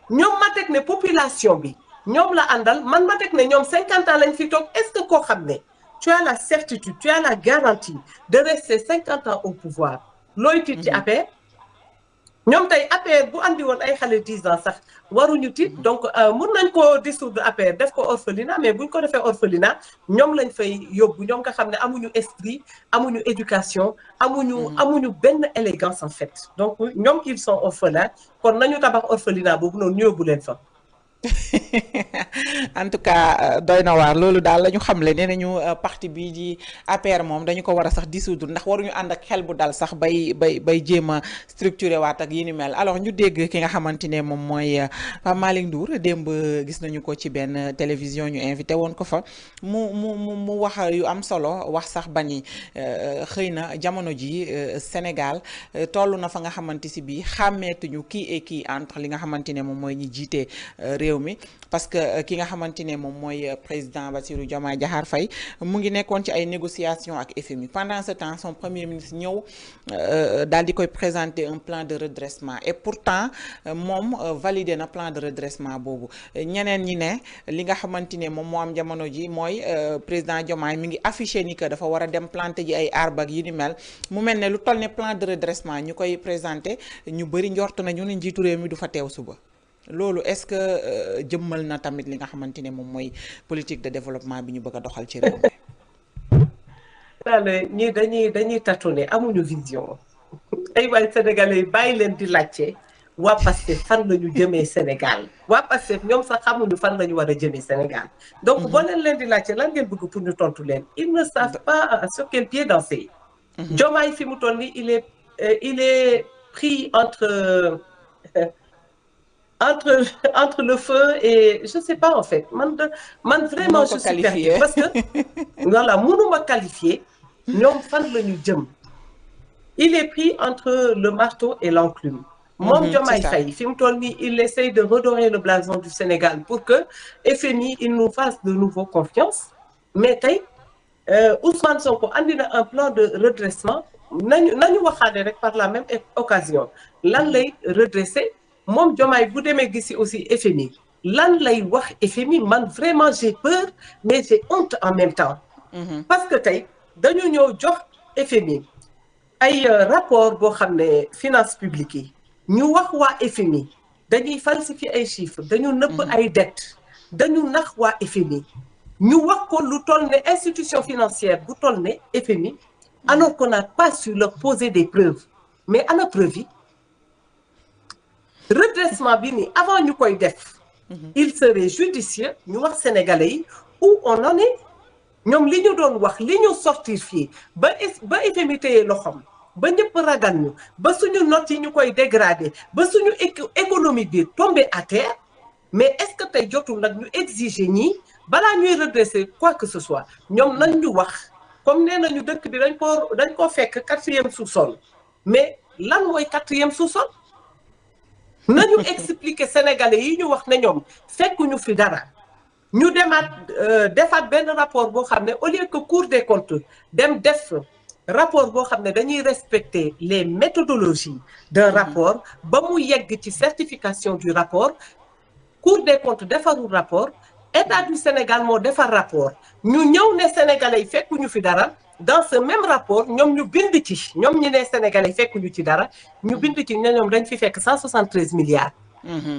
S2: ñoom ma teg ne population bi ñoom la àndal man ma teg ne ñoom 50 ans lañ fi toog est-ce que koo xam ne tu as la certitude tu as la garantie de rester 50 ans au pouvoir looy tiit ci APR ñoom tey APR bu andi woon ay xale 10 ans sax waruñu tiit donc mun nañ ko dissoudre APR def ko orphelinat mais buñ ko defee orphelinat ñoom lañ fay yóbbu ñoom nga xam ne amuñu esprit amuñu éducation amuñu benn élégance en fait donc ñoom ils sont orphelins kon nañu tabax orphelinat boobu noonu ñu yóbbu leen fa.
S1: en tout cas doy na waar loolu daal la ñu xamle nee nañu parti bii di APR moom dañu ko war a sax dissoudre ndax waruñu ànd ak xel bu dal sax bay jéem a structuré waat ak yi ni mel alors ñu dégg ki nga xamante ne moom mooy Pape Malick Ndour démb gis nañu ko ci benn télévision ñu invité woon ko fa mu wax yu am solo wax sax ba ni xëy na jamono ji Sénégal toll na fa nga xamante si bii xàmmeetuñu kii et kii entre li nga xamante ne moom mooy ñi jiite réew mi parce que ki nga xamante ne moom mooy président Bassirou Diomaye Diakhar Faye mu ngi nekkoon ci ay négociations ak FMI pendant ce temps son premier ministre ñëw daal di koy présenter un plan de redressement et pourtant moom validé na plan de redressement boobu ñeneen ñi ne li nga xamante ne moom moo am jamono ji mooy président Diomaye mi ngi affiché ni que dafa war a dem planter ji ay arbre ak yi ni mel mu mel ne lu toll ne plan de redressement ñu koy présenter ñu bëri njort nañu ne njiitu réew mi du fa teew suba. loolu est-ce que jëmmal na tamit li nga xamante ne moom mooy politique de développement bi ñu bëgg a doxal ci réew mi.
S2: daanaka ñii dañuy tâtonner amuñu vision ay waay sénégalais yi bàyyi leen di laajte waa Pastef fan la ñu jëmee Sénégal waa Pastef ñoom sax xamuñu fan la ñu war a jëmee Sénégal. donc boo leen di laajte lan ngeen bëgg pour ñu tontu leen ils ne savent pas sur quel pied danser. Diomaye fi mu toll nii il est pris entre le feu et je sais pas en fait man vraiment je suis perdue parce que voilà mënuma qualifier ñoom fan la ñu jëm il est pris entre le marteau et l'enclume moom Diomaye Faye fi mu toll nii il essaye de redorer le blason du Sénégal pour que FMI il nous fasse de nouveau confiance mais tey Ousmane Sonko andi na un plan de redressement nañu waxaale rek par la même occasion lan lay redresser moom Diomaye bu demee gisi aussi FMI lan lay wax FMI man vraiment j'ai peur mais j'ai honte en même temps parce que tey dañu ñëw jox FMI ay rapport boo xam ne finances publiques yi ñu wax waa FMI dañuy falsifier ay chiffres dañu nëbb ay dettes dañu nax waa FMI ñu wax ko lu toll ne institution financière bu toll ne FMI alors qu'on n'a pas su leur poser des preuves mais ana preuve yi redressement bi nii avant ñu koy def il serait judicieux ñu wax sénégalais yi où on en est ñoom li ñu doon wax li ñu sortir fii ba FMI téye loxoom ba ñëpp ragal ñu ba suñu notes yi ñu koy dégradé ba suñu économie bi tombé à terre mais est-ce que tey jotul nag ñu exiger ñii balaa ñuy redresser quoi que ce soit ñoom nañ ñu wax comme nee nañu dëkk bi dañ ko fekk 4e sous-sol mais lan mooy 4e sous-sol nañu expliquer sénégalais yi ñu wax ne ñoom fekkuñu fi dara ñu defaat benn rapport boo xam ne au lieu que Cour des comptes dem def rapport boo xam ne dañuy respecter les méthodologies d'un rapport ba mu yegg ci certification du rapport Cour des comptes defarul rapport État du Sénégal moo defar rapport ñu ñëw ne sénégalais yi fekkuñu fi dara dans ce même rapport ñoom ñu bind ci ñoom ñi ne sénégalais yi fekkuñu ci dara ñu bind ci ne ñoom dañ fi fekk 173 milliards.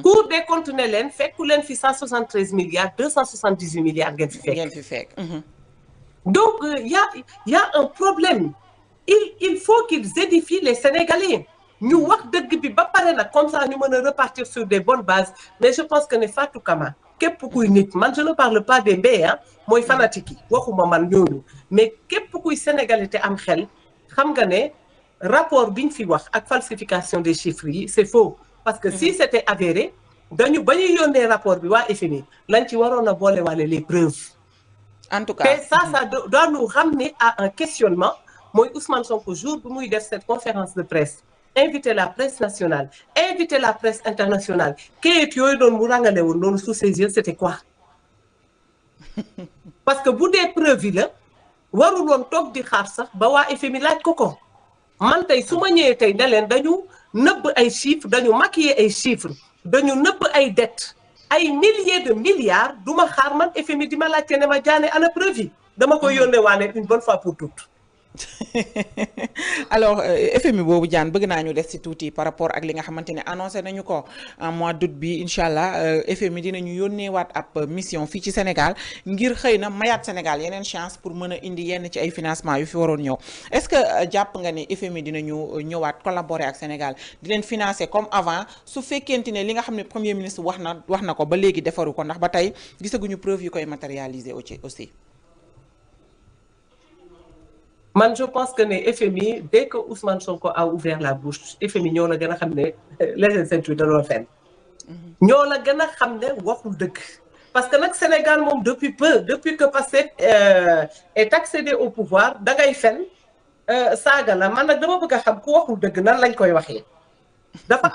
S2: Cour des comptes ne leen fekku leen fi 173 milliards 278 milliards ngeen fi fekk. Donc y a un problème il faut qu'ils édifient les Sénégalais ñu wax dëgg bi ba pare nag comme ça ñu mën a repartir sur des bonnes bases mais je pense que ne Fatou Kama képp kuy nit man je ne parle pas des mbéy mooy fanatique yi waxuma man ñooñu mais képp kuy Sénégalais te am xel xam nga ne rapport biñ fi wax ak falsification des chiffres yi c'est faux parce que si c'était avéré dañu ba ñuy yónnee rapport bi waa FMI lañ ci waroon a boole wale les preuves
S1: en tout cas
S2: te ça doit nous ramener à un questionnement mooy Ousmane Sonko jour bi muy def cette conférence de presse inviter la presse nationale inviter la presse internationale kayit yooyu doon mu rangale woon noonu sous ses yeux c'était quoi parce que bu dee preuve yi la warul woon toog di xaar sax ba waa FMI laaj ko man tey su ma ñëwee tey ne leen dañu nëbb ay chiffres dañu maquiller ay chiffres dañu nëbb ay dettes ay milliers de milliards du ma xaar man FMI di ma laajte ne ma jaane ana preuve yi dama koy yónnee waale une bonne fois pour toutes.
S1: alors FMI boobu Diane bëgg naa ñu des ci tuuti par rapport ak li nga xamante ne annoncé nañu ko en mois d'août bi incha allah FMI dinañu yónneewaat ab mission fii ci Sénégal ngir xëy na mayaat Sénégal yeneen chance pour mën a indi yenn ci ay financement yu fi waroon ñëw est-ce que jàpp nga ne FMI dinañu ñëwaat collaborer ak Sénégal di leen financer comme avant su fekkente ne li nga xam ne premier ministre wax na ko ba léegi defaru ko ndax ba tey gisaguñu preuve yu koy matérialiser aussi.
S2: man je pense que ne FMI dès que Ousmane Sonko a ouvert la bouche FMI ñoo la gën a xam ne les ceinture da doon fen ñoo la gën a xam ne waxul dëgg parce que nag Sénégal moom depuis que Pastef est accédé au pouvoir da ngay fen saaga la man nag dama bëgg a xam ku waxul dëgg nan lañ koy waxee dafa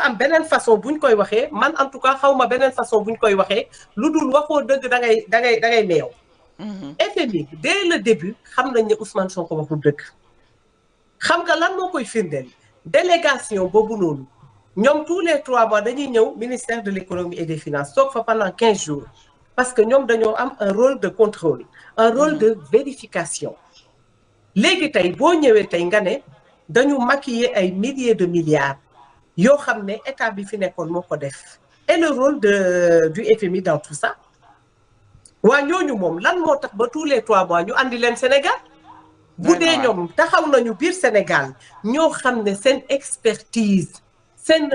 S2: am beneen façon buñ koy waxee man en tout cas xaw ma beneen façon buñ koy waxee lu dul waxoo dëgg da ngay meew FMI dès le début xam nañ ne Ousmane Sonko waxul dëgg xam nga lan moo koy firndeel délégation boobu noonu ñoom tous les 3 mois dañuy ñëw ministère de l'économie et des finances toog fa pendant 15 jours parce que ñoom dañoo am un rôle de contrôle un rôle de vérification léegi tey boo ñëwee tey nga ne dañu maquiller ay milliers de milliards yoo xam ne état bi fi nekkoon moo ko def et le rôle du FMI dans tout ça waa ñooñu moom lan moo tax ba tous les 3 mois ñu andi leen Sénégal bu dee ñoom taxaw nañu biir Sénégal ñoo xam ne seen expertise seen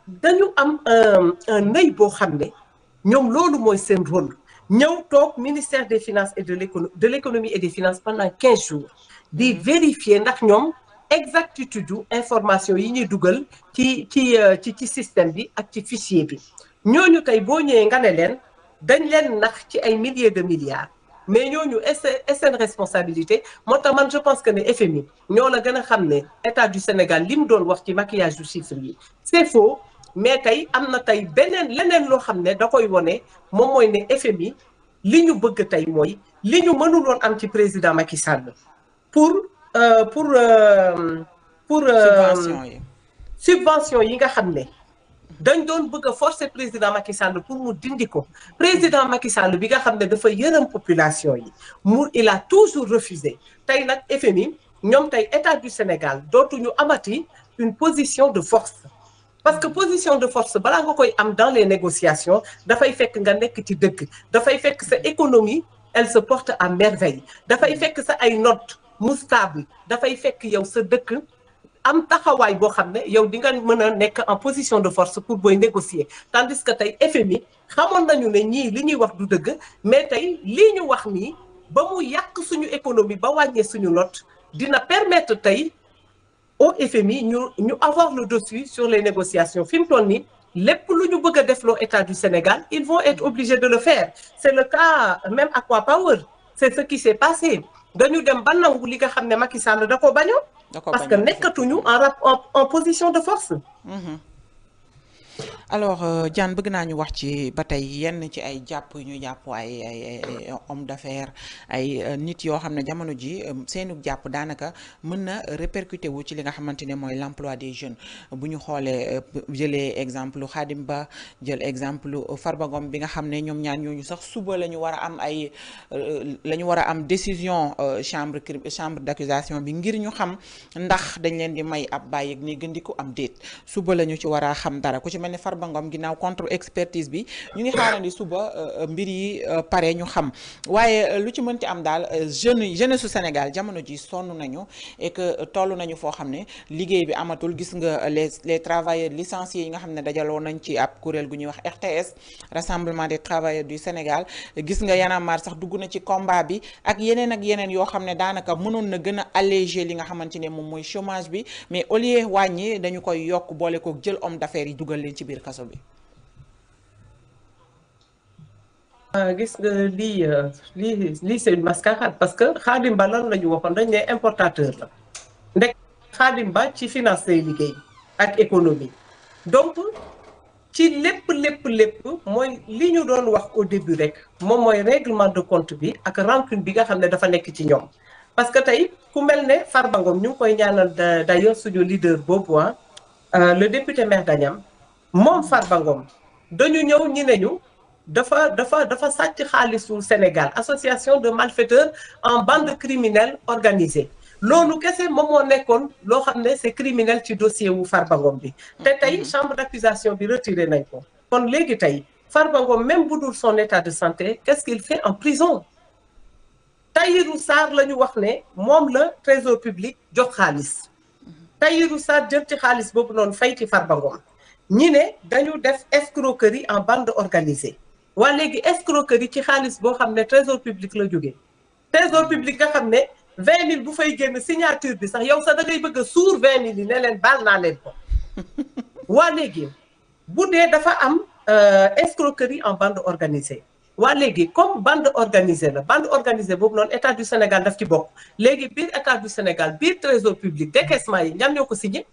S2: dañu am un œil boo xam ne ñoom loolu mooy seen rôle ñëw toog ministère des finances et de l'économie et des finances pendant 15 jours di vérifier ndax ñoom exactitude du information yi ñuy dugal ci système bi ak ci fichier bi ñooñu tey boo ñëwee nga ne leen dañ leen nax ci ay milliers de milliards mais ñooñu seen responsabilité moo tax man je pense que ne FMI ñoo la gën a xam ne état du Sénégal li mu doon wax ci maquillage du chiffre yi c'est faux mais tey am na tey leneen loo xam ne da koy wone moom mooy ne FMI li ñu bëgg tey mooy li ñu mënuloon am ci président Macky Sall pour subvention yi nga xam ne dañ doon bëgg a forcer président Macky Sall pour mu dindi ko président Macky Sall bi nga xam ne dafa yërëm population yi il a toujours refusé tey nag FMI ñoom tey état du Sénégal dootuñu amati une position de force parce que position de force balaa nga koy am dans les négociations dafay fekk nga nekk ci dëgg dafay fekk sa économie elle se porte à merveille dafay fekk sa ay notes mu stable dafay fekk yow sa dëkk am taxawaay boo xam ne yow di nga mën a nekk en position de force pour booy négocier tandis que tey FMI xamoon nañu ne ñii li ñuy wax du dëgg mais tey lii ñu wax nii ba mu yàq suñu économie ba wàññee suñu note dina permettre tey au FMI ñu avoir le dessus sur les négociations fi mu toll nii lépp lu ñu bëgg a defloo État du Sénégal ils vont être obligés de le faire c'est le cas même Aquapower c'est ce qui s'est passé dañu dem ba nangu li nga xam ne Macky Sall da ko bañoon parce que nekkatuñu en position de force.
S1: alors Diane bëgg naa ñu wax ci ba tey yenn ci ay jàpp yu ñu jàpp ay homme d'affaires ay nit yoo xam ne jamono ji seenu jàpp daanaka mën na répercuté wu ci li nga xamante ne mooy l'emploi des jeunes bu ñu xoolee jëlee exemple Khadim Ba jël exemple Farba Ngom bi nga xam ne ñoom ñaar ñooñu sax suba la ñu war a am ay la ñu war a am décision chambre d'accusation bi ngir ñu xam ndax dañ leen di may ab bàyyi ni gëndiku am déet suba la ñu ci war a xam dara ku ci mel ni Farba Ngom ginnaaw contre expertise bi ñu ngi xaarandi suba mbir yi pare ñu xam waaye lu ci mënti am daal jeunesse su Sénégal jamono ji sonn nañu et que toll nañu foo xam ne liggéey bi amatul gis nga les travailleurs licenciés yi nga xam ne dajaloo nañ ci ab kuréel gu ñuy wax RTS Rassemblement des travailleurs du Sénégal gis nga Y'en a marre sax dugg na ci combat bi ak yeneen yoo xam ne daanaka mënoon na gën a alléger li nga xamante ne moom mooy chômage bi mais au lieu wàññi dañu koy yokk boole ko jël homme d'affaires yi dugal leen ci biir kaso bi.
S2: gis nga lii c'est une mascarade parce que Khadim Ba lan la ñu waxoon dañ ne importateur la ndek Khadim Ba ci finance lay liggéey ak économie donc ci lépp mooy li ñu doon wax au début rek moom mooy règlement de compte bi ak rancune bi nga xam ne dafa nekk ci ñoom parce que tey ku mel ne Farba Ngom ñu ngi koy ñaanal d'ailleurs suñu leader boobu le député maire d'Agnam moom Farba Ngom dañu ñëw ñi ne ñu dafa sàcc xaalisu Sénégal association de malfaiteurs en bande criminelle organisée loolu kese moom moo nekkoon loo xam ne c'est criminel ci dossier wu Farba Ngom bi te tey chambre d'accusation bi retiré nañ ko kon léegi tey Farba Ngom même bu dul son état de santé qu'est-ce qu'il fait en prison Tahirou Sarr la ñu wax ne moom la trésor public jox xaalis Tahirou Sarr jël ci xaalis boobu noonu fay ci Farba Ngom ñi ne dañu def escroquerie en bande organisée waa léegi escroquerie ci xaalis boo xam ne trésor public la jógee trésor public nga xam ne 20 000 bu fay génn signature bi sax yow sax da ngay bëgg a suur 20 000 yi ne leen baal naa leen ko waa léegi bu dee dafa am escroquerie en bande organisée waa léegi comme bande organisée la bande organisée boobu noonu état du Sénégal daf ci bokk léegi biir état du Sénégal biir trésor public décaissement yi ñan ñoo ko signé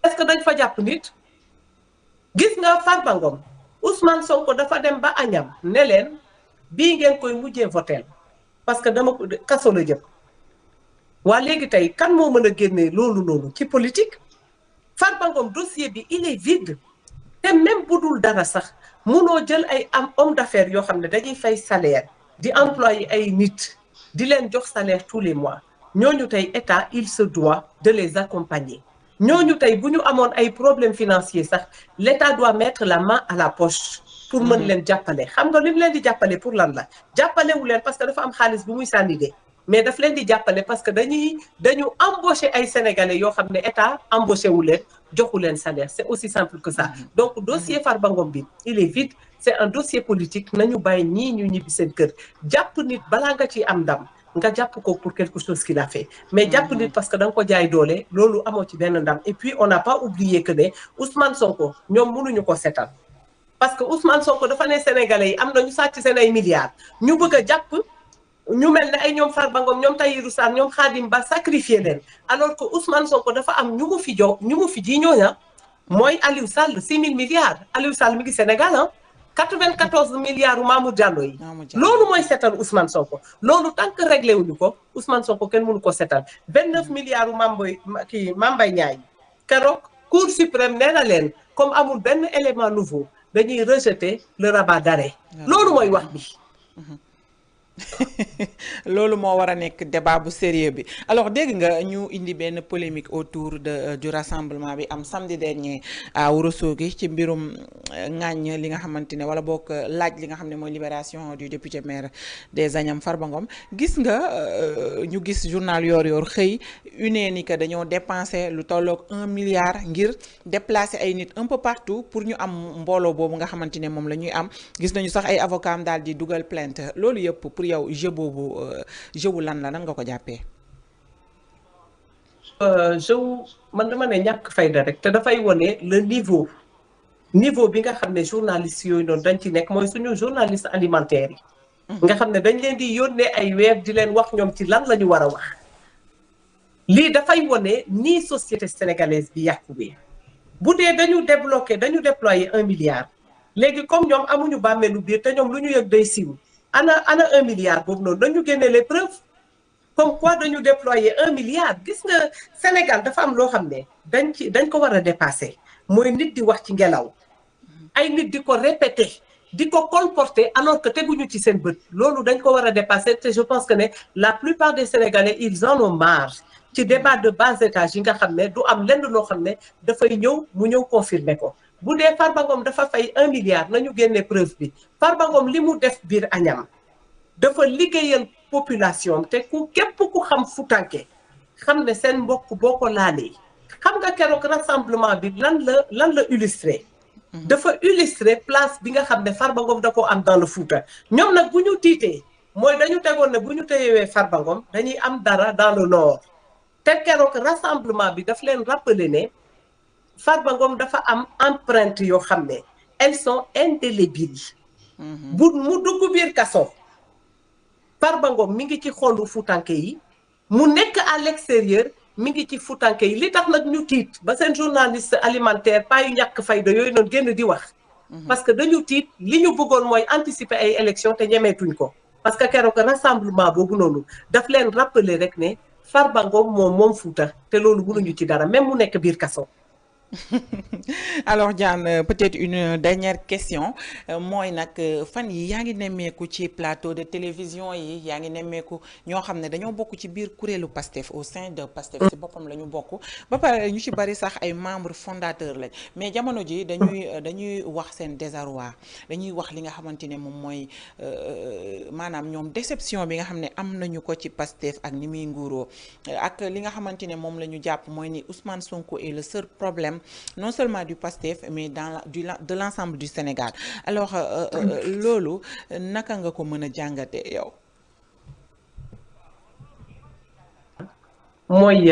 S2: est-ce que dañ fa jàpp nit gis nga Farba Ngom Ousmane Sonko dafa dem ba Agnam ne leen bii ngeen koy mujjee votel parce que dama ko kaso la jëm waa léegi tey kan moo mën a génnee loolu noonu ci politique Farba Ngom dossier bi il est vide te même bu dul dara sax munoo jël ay homme d'affaires yoo xam ne dañuy fay salaire di employer ay nit di leen jox salaire tous les mois ñooñu tey état il se doit de les accompagner ñooñu tey bu ñu amoon ay problèmes financiers sax l'état doit mettre la main à la poche pour mën leen jàppale xam nga li mu leen di jàppale pour lan la jàppalewu leen parce que dafa am xaalis bu muy sànni de mais daf leen di jàppale parce que dañu embaucher ay sénégalais yoo xam ne état embauché wu leen joxu leen salaire c'est aussi simple que ça donc dossier Farba Ngom bi il est vide c'est un dossier politique nañu bàyyi ñii ñu ñibbi seen kër jàpp nit balaa nga ciy am ndam nga jàpp ko pour quelque chose qu'il a fait mais jàpp nit parce que da nga ko jaay doole loolu amoo ci benn ndam et puis on n'a pas oublié que ne Ousmane Sonko ñoom mënuñu ko seetal parce que Ousmane Sonko dafa ne sénégalais yi am na ñu sàcc seen ay milliards ñu bëgg a jàpp ñu mel ne ay ñoom Farba Ngom ñoom Tahirou Sarr ñoom Khadim Ba sacrifier leen alors que Ousmane Sonko dafa am ñu mu fi ji ñooña mooy Aliou Sall 6 000 milliards Aliou Sall mi ngi Sénégal 94 milliards u Mamour Diallo yi loolu mooy seetal Ousmane Sonko loolu tant que réglé wuñu ko Ousmane Sonko kenn mënu ko seetal 29 milliards u Mame Mbaye Niang keroog Cour suprême nee na leen comme amul benn élément nouveau dañuy rejeter le rabat d'arrêt loolu mooy wax bi
S1: loolu moo war a nekk débat bu sérieux bi alors dégg nga ñu indi benn polémique autour de du rassemblement bi am samedi dernier à Ourossogui ci mbirum ŋàññ li nga xamante ne wala boog laaj li nga xam ne mooy libération du député maire des Agnam Farba Ngom gis nga ñu gis journal Yoor xëy une ni que dañoo dépensé lu tolloog 1 milliard ngir déplacer ay nit un peu partout pour ñu am mbooloo boobu nga xamante ne moom la ñuy am gis nañu sax ay avocat am daal di dugal plainte loolu yëpp pour yow jeu boobu jeu wu lan la nan nga ko jàppee.
S2: jeu man dama ne ñàkk fayda rek te dafay wone le niveau bi nga xam ne journaliste yooyu noonu dañ ci nekk mooy suñu journaliste alimentaire yi. nga xam ne dañ leen di yónnee ay weer di leen wax ñoom ci lan la ñu war a wax. lii dafay wone nii société sénégalaise bi yàqu bi bu dee dañu déployer 1 milliard léegi comme ñoom amuñu bàmmeelu biir te ñoom lu ñu yëg day siiw. ana 1 milliard boobu noonu dañu génne les preuves comme quoi dañu déployer 1 milliard gis nga Sénégal dafa am loo xam ne dañ ko war a dépasser mooy nit di wax ci ngelaw ay nit di ko répéter di ko colporter alors que teguñu ci seen bët loolu dañ ko war a dépasser te je pense que ne la plupart des Sénégalais ils en ont marre ci débat de bas étage yi nga xam ne du am lenn loo xam ne dafay mu ñëw confirmer ko. bu dee Farba Ngom dafa fay 1 milliard nañu génne preuve bi Farba Ngom li mu def biir Agnam dafa liggéeyal population te képp ku xam Futanke xam ne seen mbokk boo ko laalee xam nga keroog rassemblement bi lan la illustré. dafa illustré place bi nga xam ne Farba Ngom da koo am dans le Fouta. ñoom nag bu ñu tiitee mooy dañu tegoon ne bu ñu téyewee Farba Ngom dañuy am dara dans le nord te keroog rassemblement bi daf leen rappeler ne. Farba Ngom dafa am empreinte yoo xam ne elles sont indélébiles. bu mu dugg biir kaso Farba Ngom mi ngi ci xolu Futanke yi mu nekk à l'extérieur mi ngi ci Futanke yi li tax nag ñu tiit ba seen journaliste alimentaire pas yu ñàkk fayda yooyu noonu génn di wax. parce que dañu tiit li ñu bëggoon mooy anticiper ay élections te ñemeetuñ ko. parce que keroog rassemblement boobu noonu daf leen rappeler rek ne Farba Ngom moom Fuuta te loolu mënuñu ci dara même mu nekk biir kaso.
S1: alors Diane peut-être une dernière question mooy nag fan yi yaa ngi nemmeeku ci plateau de télévision yi yaa ngi nemmeeku ñoo xam ne dañoo bokk ci biir kuréelu PASTEF au sein de PASTEF ci boppam la ñu bokk ba pare ñu ci bari sax ay membres fondateurs lañ mais jamono ji dañuy wax seen désarroi dañuy wax li nga xamante ne moom mooy maanaam ñoom déception bi nga xam ne am nañu ko ci PASTEF ak ni muy nguuroo ak li nga xamante ne moom la ñu jàpp mooy ni Ousmane Sonko est le seul problème non seulement du PASTEF mais de l'ensemble du Sénégal alors loolu naka nga ko mën a jàngate yow.
S2: mooy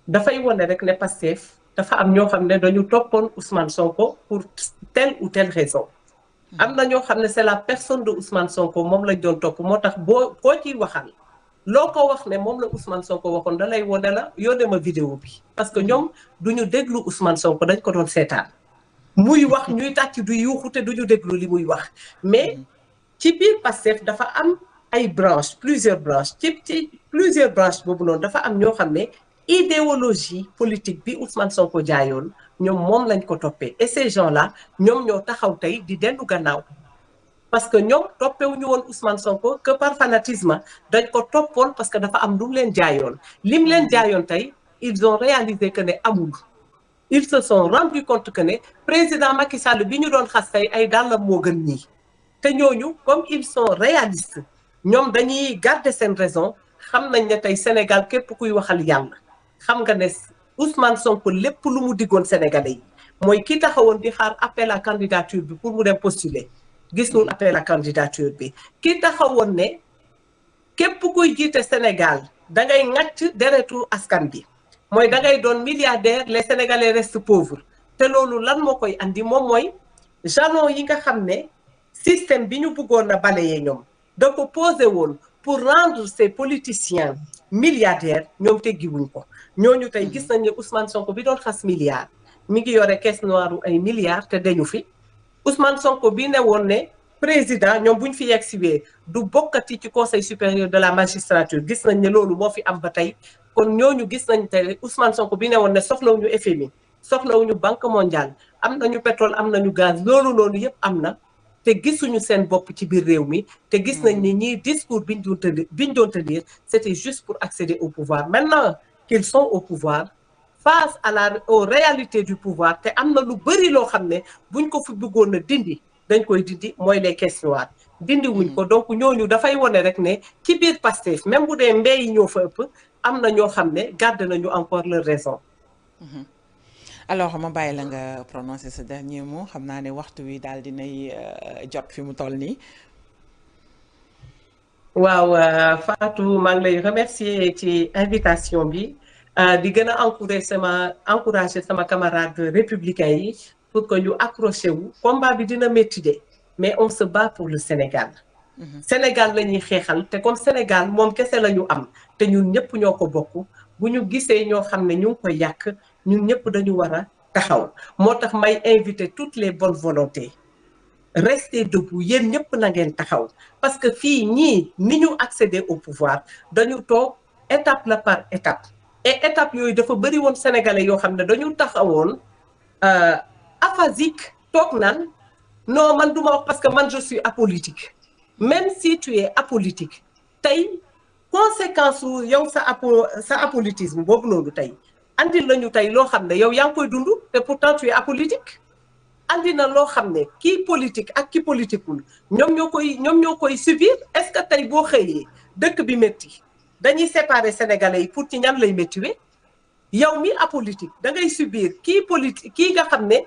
S2: dafay wone rek ne PASTEF dafa am ñoo xam ne dañu toppoon Ousmane Sonko pour telle ou telle raison. am na ñoo xam ne c'est la personne de Ousmane Sonko moom lañ doon topp moo tax koo ciy waxal. loo ko wax ne moom la Ousmane Sonko waxoon da lay wone la yónnee ma vidéo bi parce que ñoom duñu déglu Ousmane Sonko dañ ko doon seetaan muy wax ñuy tàcc du yuuxu te duñu déglu li muy wax mais ci biir PASTEF dafa am ay branches plusieurs branches ci plusieurs branches boobu noonu dafa am ñoo xam ne idéologie politique bi Ousmane Sonko jaayoon ñoom moom lañ ko toppee et ces gens là ñoom ñoo taxaw tey di dellu gannaaw parce que ñoom toppewuñu woon Ousmane Sonko que par fanatisme dañ ko toppoon parce que dafa am lu mu leen jaayoon lim leen jaayoon tey ils ont réalisé que ne amul ils se sont rendu compte que ne président Macky Sall bi ñu doon xas tey ay dàllam moo gën ñii te ñooñu comme ils sont réalistes ñoom dañuy garder seen raison xam nañ ne tey Sénégal képp kuy waxal yàlla xam nga ne Ousmane Sonko lépp lu mu diggoon Sénégalais yi mooy ki taxawoon di xaar appel à candidature bi pour mu dem postuler gisul appel à candidature bi ki taxawoon ne képp kuy jiite Sénégal da ngay ŋàcc deretu askan bi mooy da ngay doon milliardaire les Sénégalais restent pauvres te loolu lan moo koy andi moom mooy jalon yi nga xam ne système bi ñu bëggoon a balayer ñoom da ko posé woon pour rendre ces politiciens milliardaires ñoom teggiwuñ ko ñooñu tey gis nañ ne Ousmane Sonko bi doon xas milliards mi ngi yore caisse noire ay milliards te dañu fi Ousmane Sonko bi ne woon ne président ñoom bu ñu fi yegg siwee du bokkati ci conseil supérieur de la magistrature gis nañ ne loolu moo fi am ba tey kon ñooñu gis nañ tey Ousmane Sonko bi ne woon ne soxlawuñu FMI soxlawuñu banque mondiale am nañu pétrole am nañu gaz loolu noonu yëpp am na te gisuñu seen bopp ci biir réew mi te gis nañ ni ñii discours biñ doon tenir c'était juste pour accéder au pouvoir. Maintenant qu'ils sont au pouvoir, face aux réalités du pouvoir, te am na lu bëri loo xam ne buñ ko fi bëggoon a dindi dañ koy dindi mooy les caisses noires dindi wuñ ko. Donc ñooñu dafay wone rek ne ci biir Pastef même bu dee mbéy yi ñoo fa ëpp am na ñoo xam ne garde nañu encore leur raison.
S1: alors ma bàyyi la nga prononcer ce dernier mot, xam naa ne waxtu wi daal dinay jot fi mu toll nii.
S2: waaw Fatou maa ngi lay remercier ci invitation bi. di gën a encourager sama camarade républicain yi pour que ñu accroché wu. Combat bi dina métti de mais on se bat pour le Sénégal. Sénégal la ñuy xeexal te comme Sénégal moom kese la ñu am te ñun ñëpp ñoo ko bokk bu ñu gisee ñoo xam ne ñu ngi koy yàq ñun ñëpp dañu war a taxaw. moo tax may inviter toutes les bonnes volontés. Restez debout yéen ñëpp na ngeen taxaw parce que fii ñii ni ñu accéder au pouvoir dañu toog étape la par étape. et étape yooyu dafa bëri woon sénégalais yoo xam ne dañu taxawoon aphasique toog naan non man du ma wax parce que man je suis apolitique. Même si tu es apolitique tey conséquence yow sa apolitisme boobu noonu tey andil lañu tey loo xam ne yow yaa ngi koy dund te pourtant tu es apolitique. andi na loo xam ne kii politique ak ki politiqueul ñoom ñoo koy subir. Est-ce que tey boo xëyee dëkk bi métti dañuy séparer sénégalais yi pour ci ñan lay méttiwee yow mi apolitique da ngay subir kii politique kii nga xam ne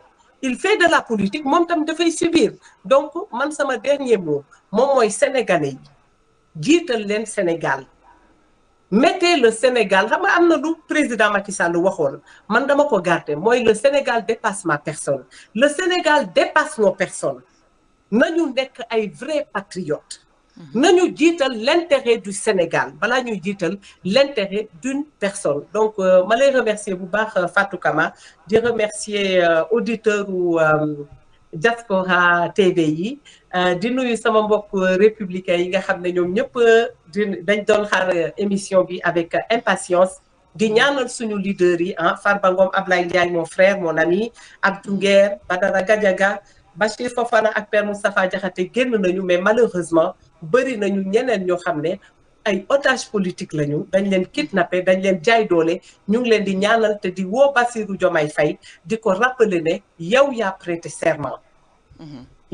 S2: il fait de la politique moom tam dafay subir. Donc man sama dernier mot moom mooy sénégalais yi jiital leen Sénégal. Mettez le Sénégal xam nga am na lu président Macky Sall waxoon man dama ko garder mooy le Sénégal dépasse ma personne. Le Sénégal dépasse nos personnes. Nañu nekk ay vrais patriotes. nañu jiital l'intérêt du Sénégal balaa ñuy jiital l'intérêt d'une personne. Donc ma lay remercier bu baax Fatou Kama di remercier auditeur u Diaspora TV yi di nuyu sama mbokk républicain yi nga xam ne ñoom ñëpp dañ doon xaar émission bi avec impatience. di ñaanal suñu leader yi Farba Ngom, Ablaye Ndiaye mon frère mon ami, Abdou Nguer, Badara Gadiaga, Bachir Fofana ak Père Moustapha Diakhaté génn nañu mais malheureusement bëri nañu ñeneen ñoo xam ne ay otage politique lañu dañ leen kidnappé dañ leen jaay doole ñu ngi leen di ñaanal te di woo Bassirou Diomaye Faye di ko rappeler ne yow yaa prêté serment.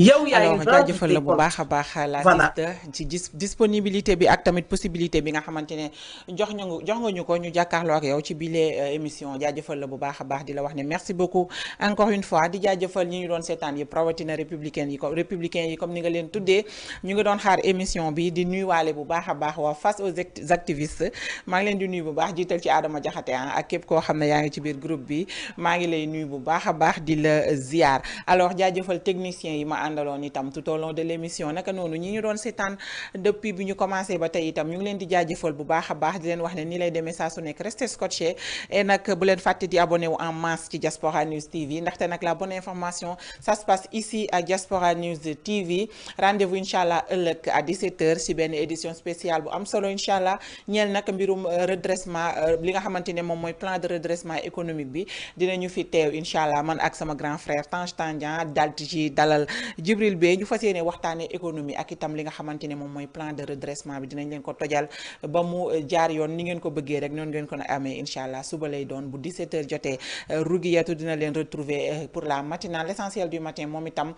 S2: yow yaay
S1: jaajëfal la bu baax a baax la sister ci disponibilité bi ak tamit possibilité bi nga xamante ne jox nga ñu ko ñu jàkkaarloo ak yow ci bile émission jaajëfal la bu baax a baax di la wax ne merci beaucoup encore une fois di jaajëfal ñi ñu doon seetaan yëpp rawatina républicain yi comme ni nga leen tuddee ñu ngi doon xaar émission bi di nuyuwaale bu baax a baax waa face aux activistes maa ngi leen di nuyu bu baax jiital ci Adama Diakhaté ak képp koo xam ne yaa ngi ci biir groupe bi maa ngi lay nuyu bu baax a baax di la ziar alors jaajëfal technicien yi àndaloon itam tout au long de l'émission naka noonu ñi ñu doon seetaan depuis bi ñu commencé ba tey itam ñu ngi leen di jaajëfal bu baax a baax di leen wax ne ni lay demee saa su nekk restez scotché et nag bu leen fàtte di abonné wu en masse ci Diaspora News TV ndaxte nag la bonne information ça se passe ici à Diaspora News TV rendez-vous incha allah ëllëg à 17h si benn édition spéciale bu am solo incha allah ñeel nag mbirum redressement li nga xamante ne moom mooy plan de redressement économique bi dinañu fi teew incha allah man ak sama grand frère Tange Tandian dal ci dalal Jibril Bey ñu fas yéene waxtaanee économie ak itam li nga xamante ne moom mooy plan de redressement bi dinañ leen ko tojal ba mu jaar yoon ni ngeen ko bëggee rek noonu ngeen ko amee incha allah suba lay doon bu 17h jotee Rougiatou dina leen retrouver pour la matinale l'essentiel du matin moom itam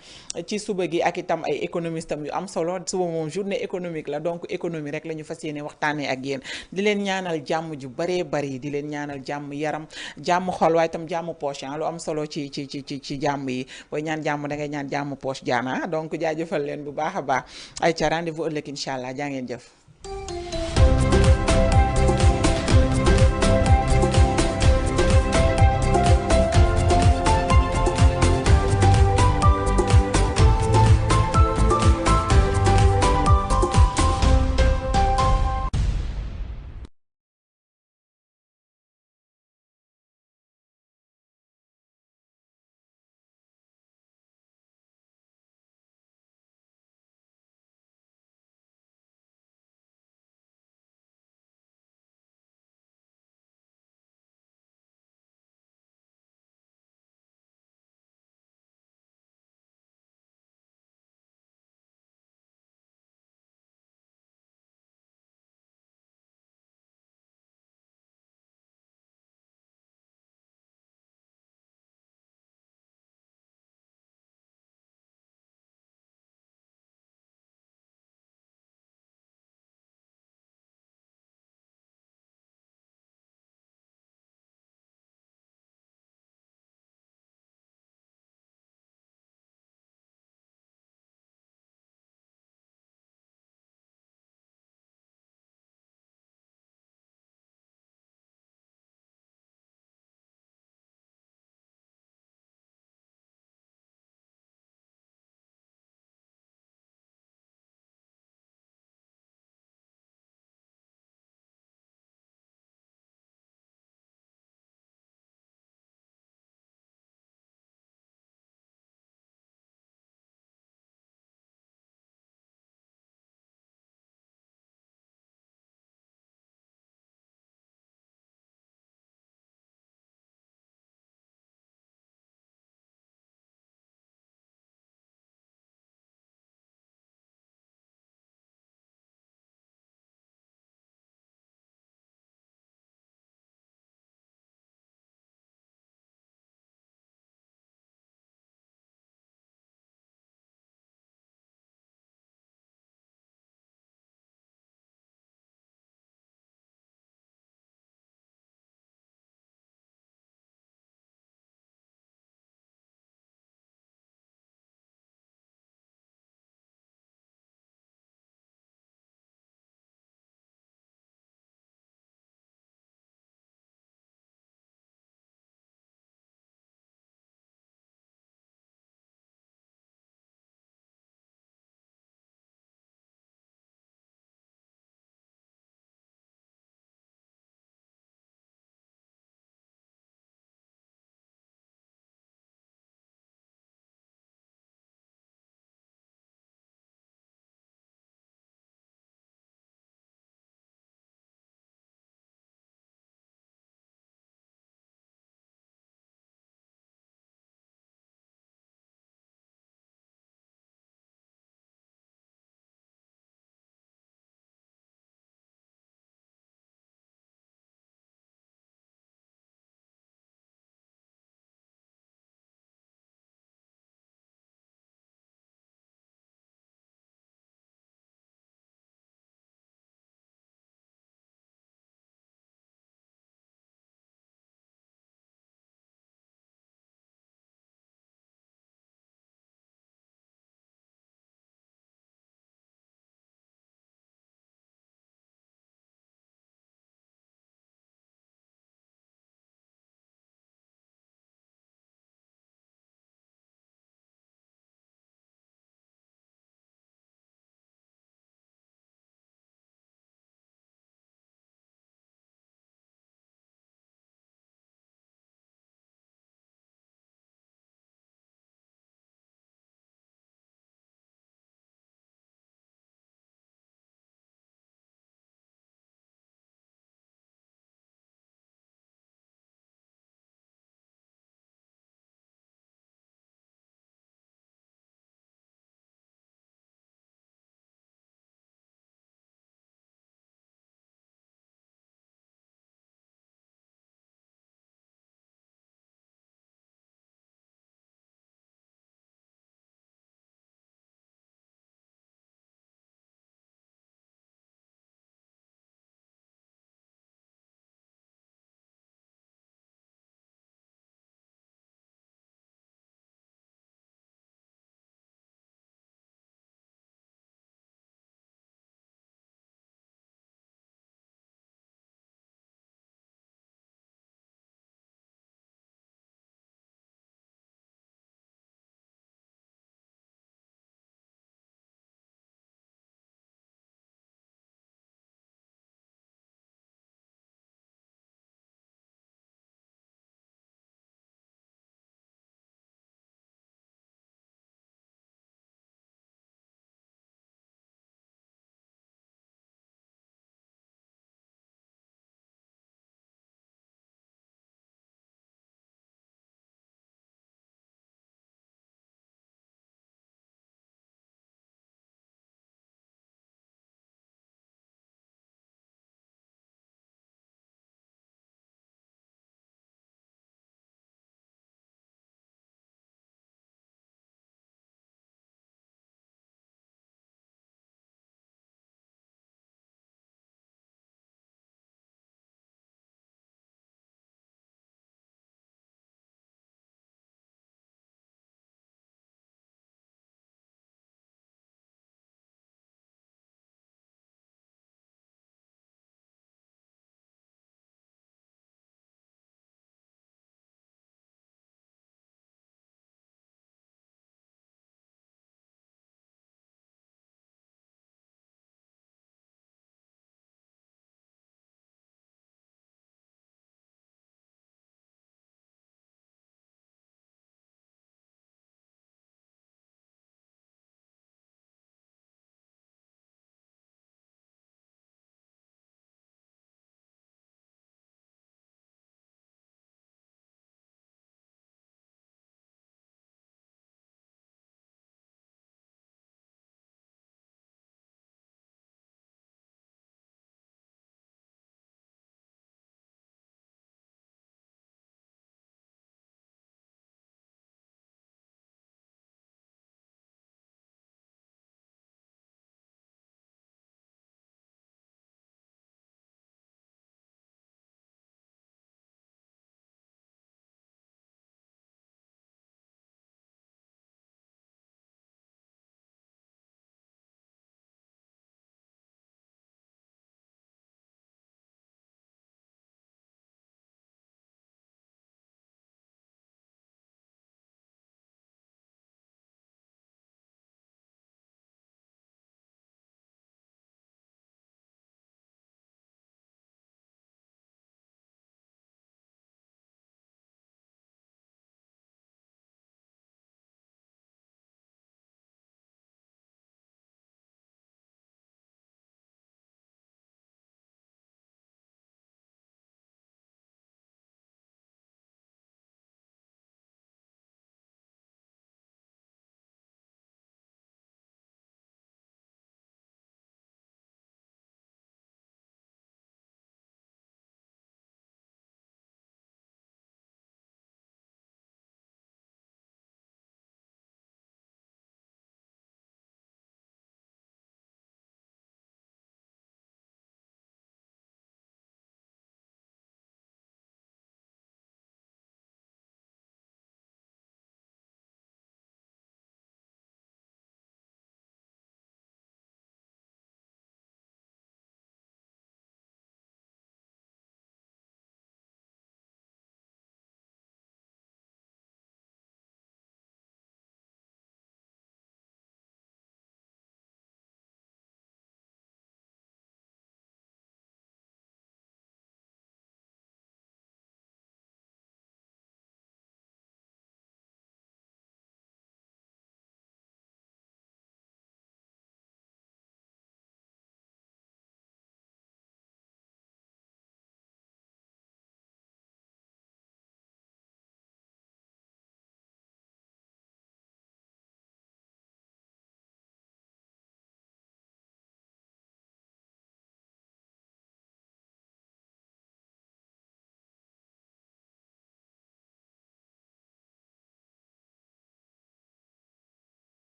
S1: ci suba gi ak itam ay économistes yu am solo suba moom journée économique la donc économie rek la ñu fas yéene waxtaanee ak yéen di leen ñaanal jàmm ju bëree bëri di leen ñaanal jàmm yaram jàmm xol waaye itam jàmm poche lu am solo ci jàmm yi booy ñaan jàmm da ngay ñaan jàmm poche jaana donc jaajëfal leen bu baax a baax ay ca rendez-vous ëllëg incha allah jaa ngeen jëf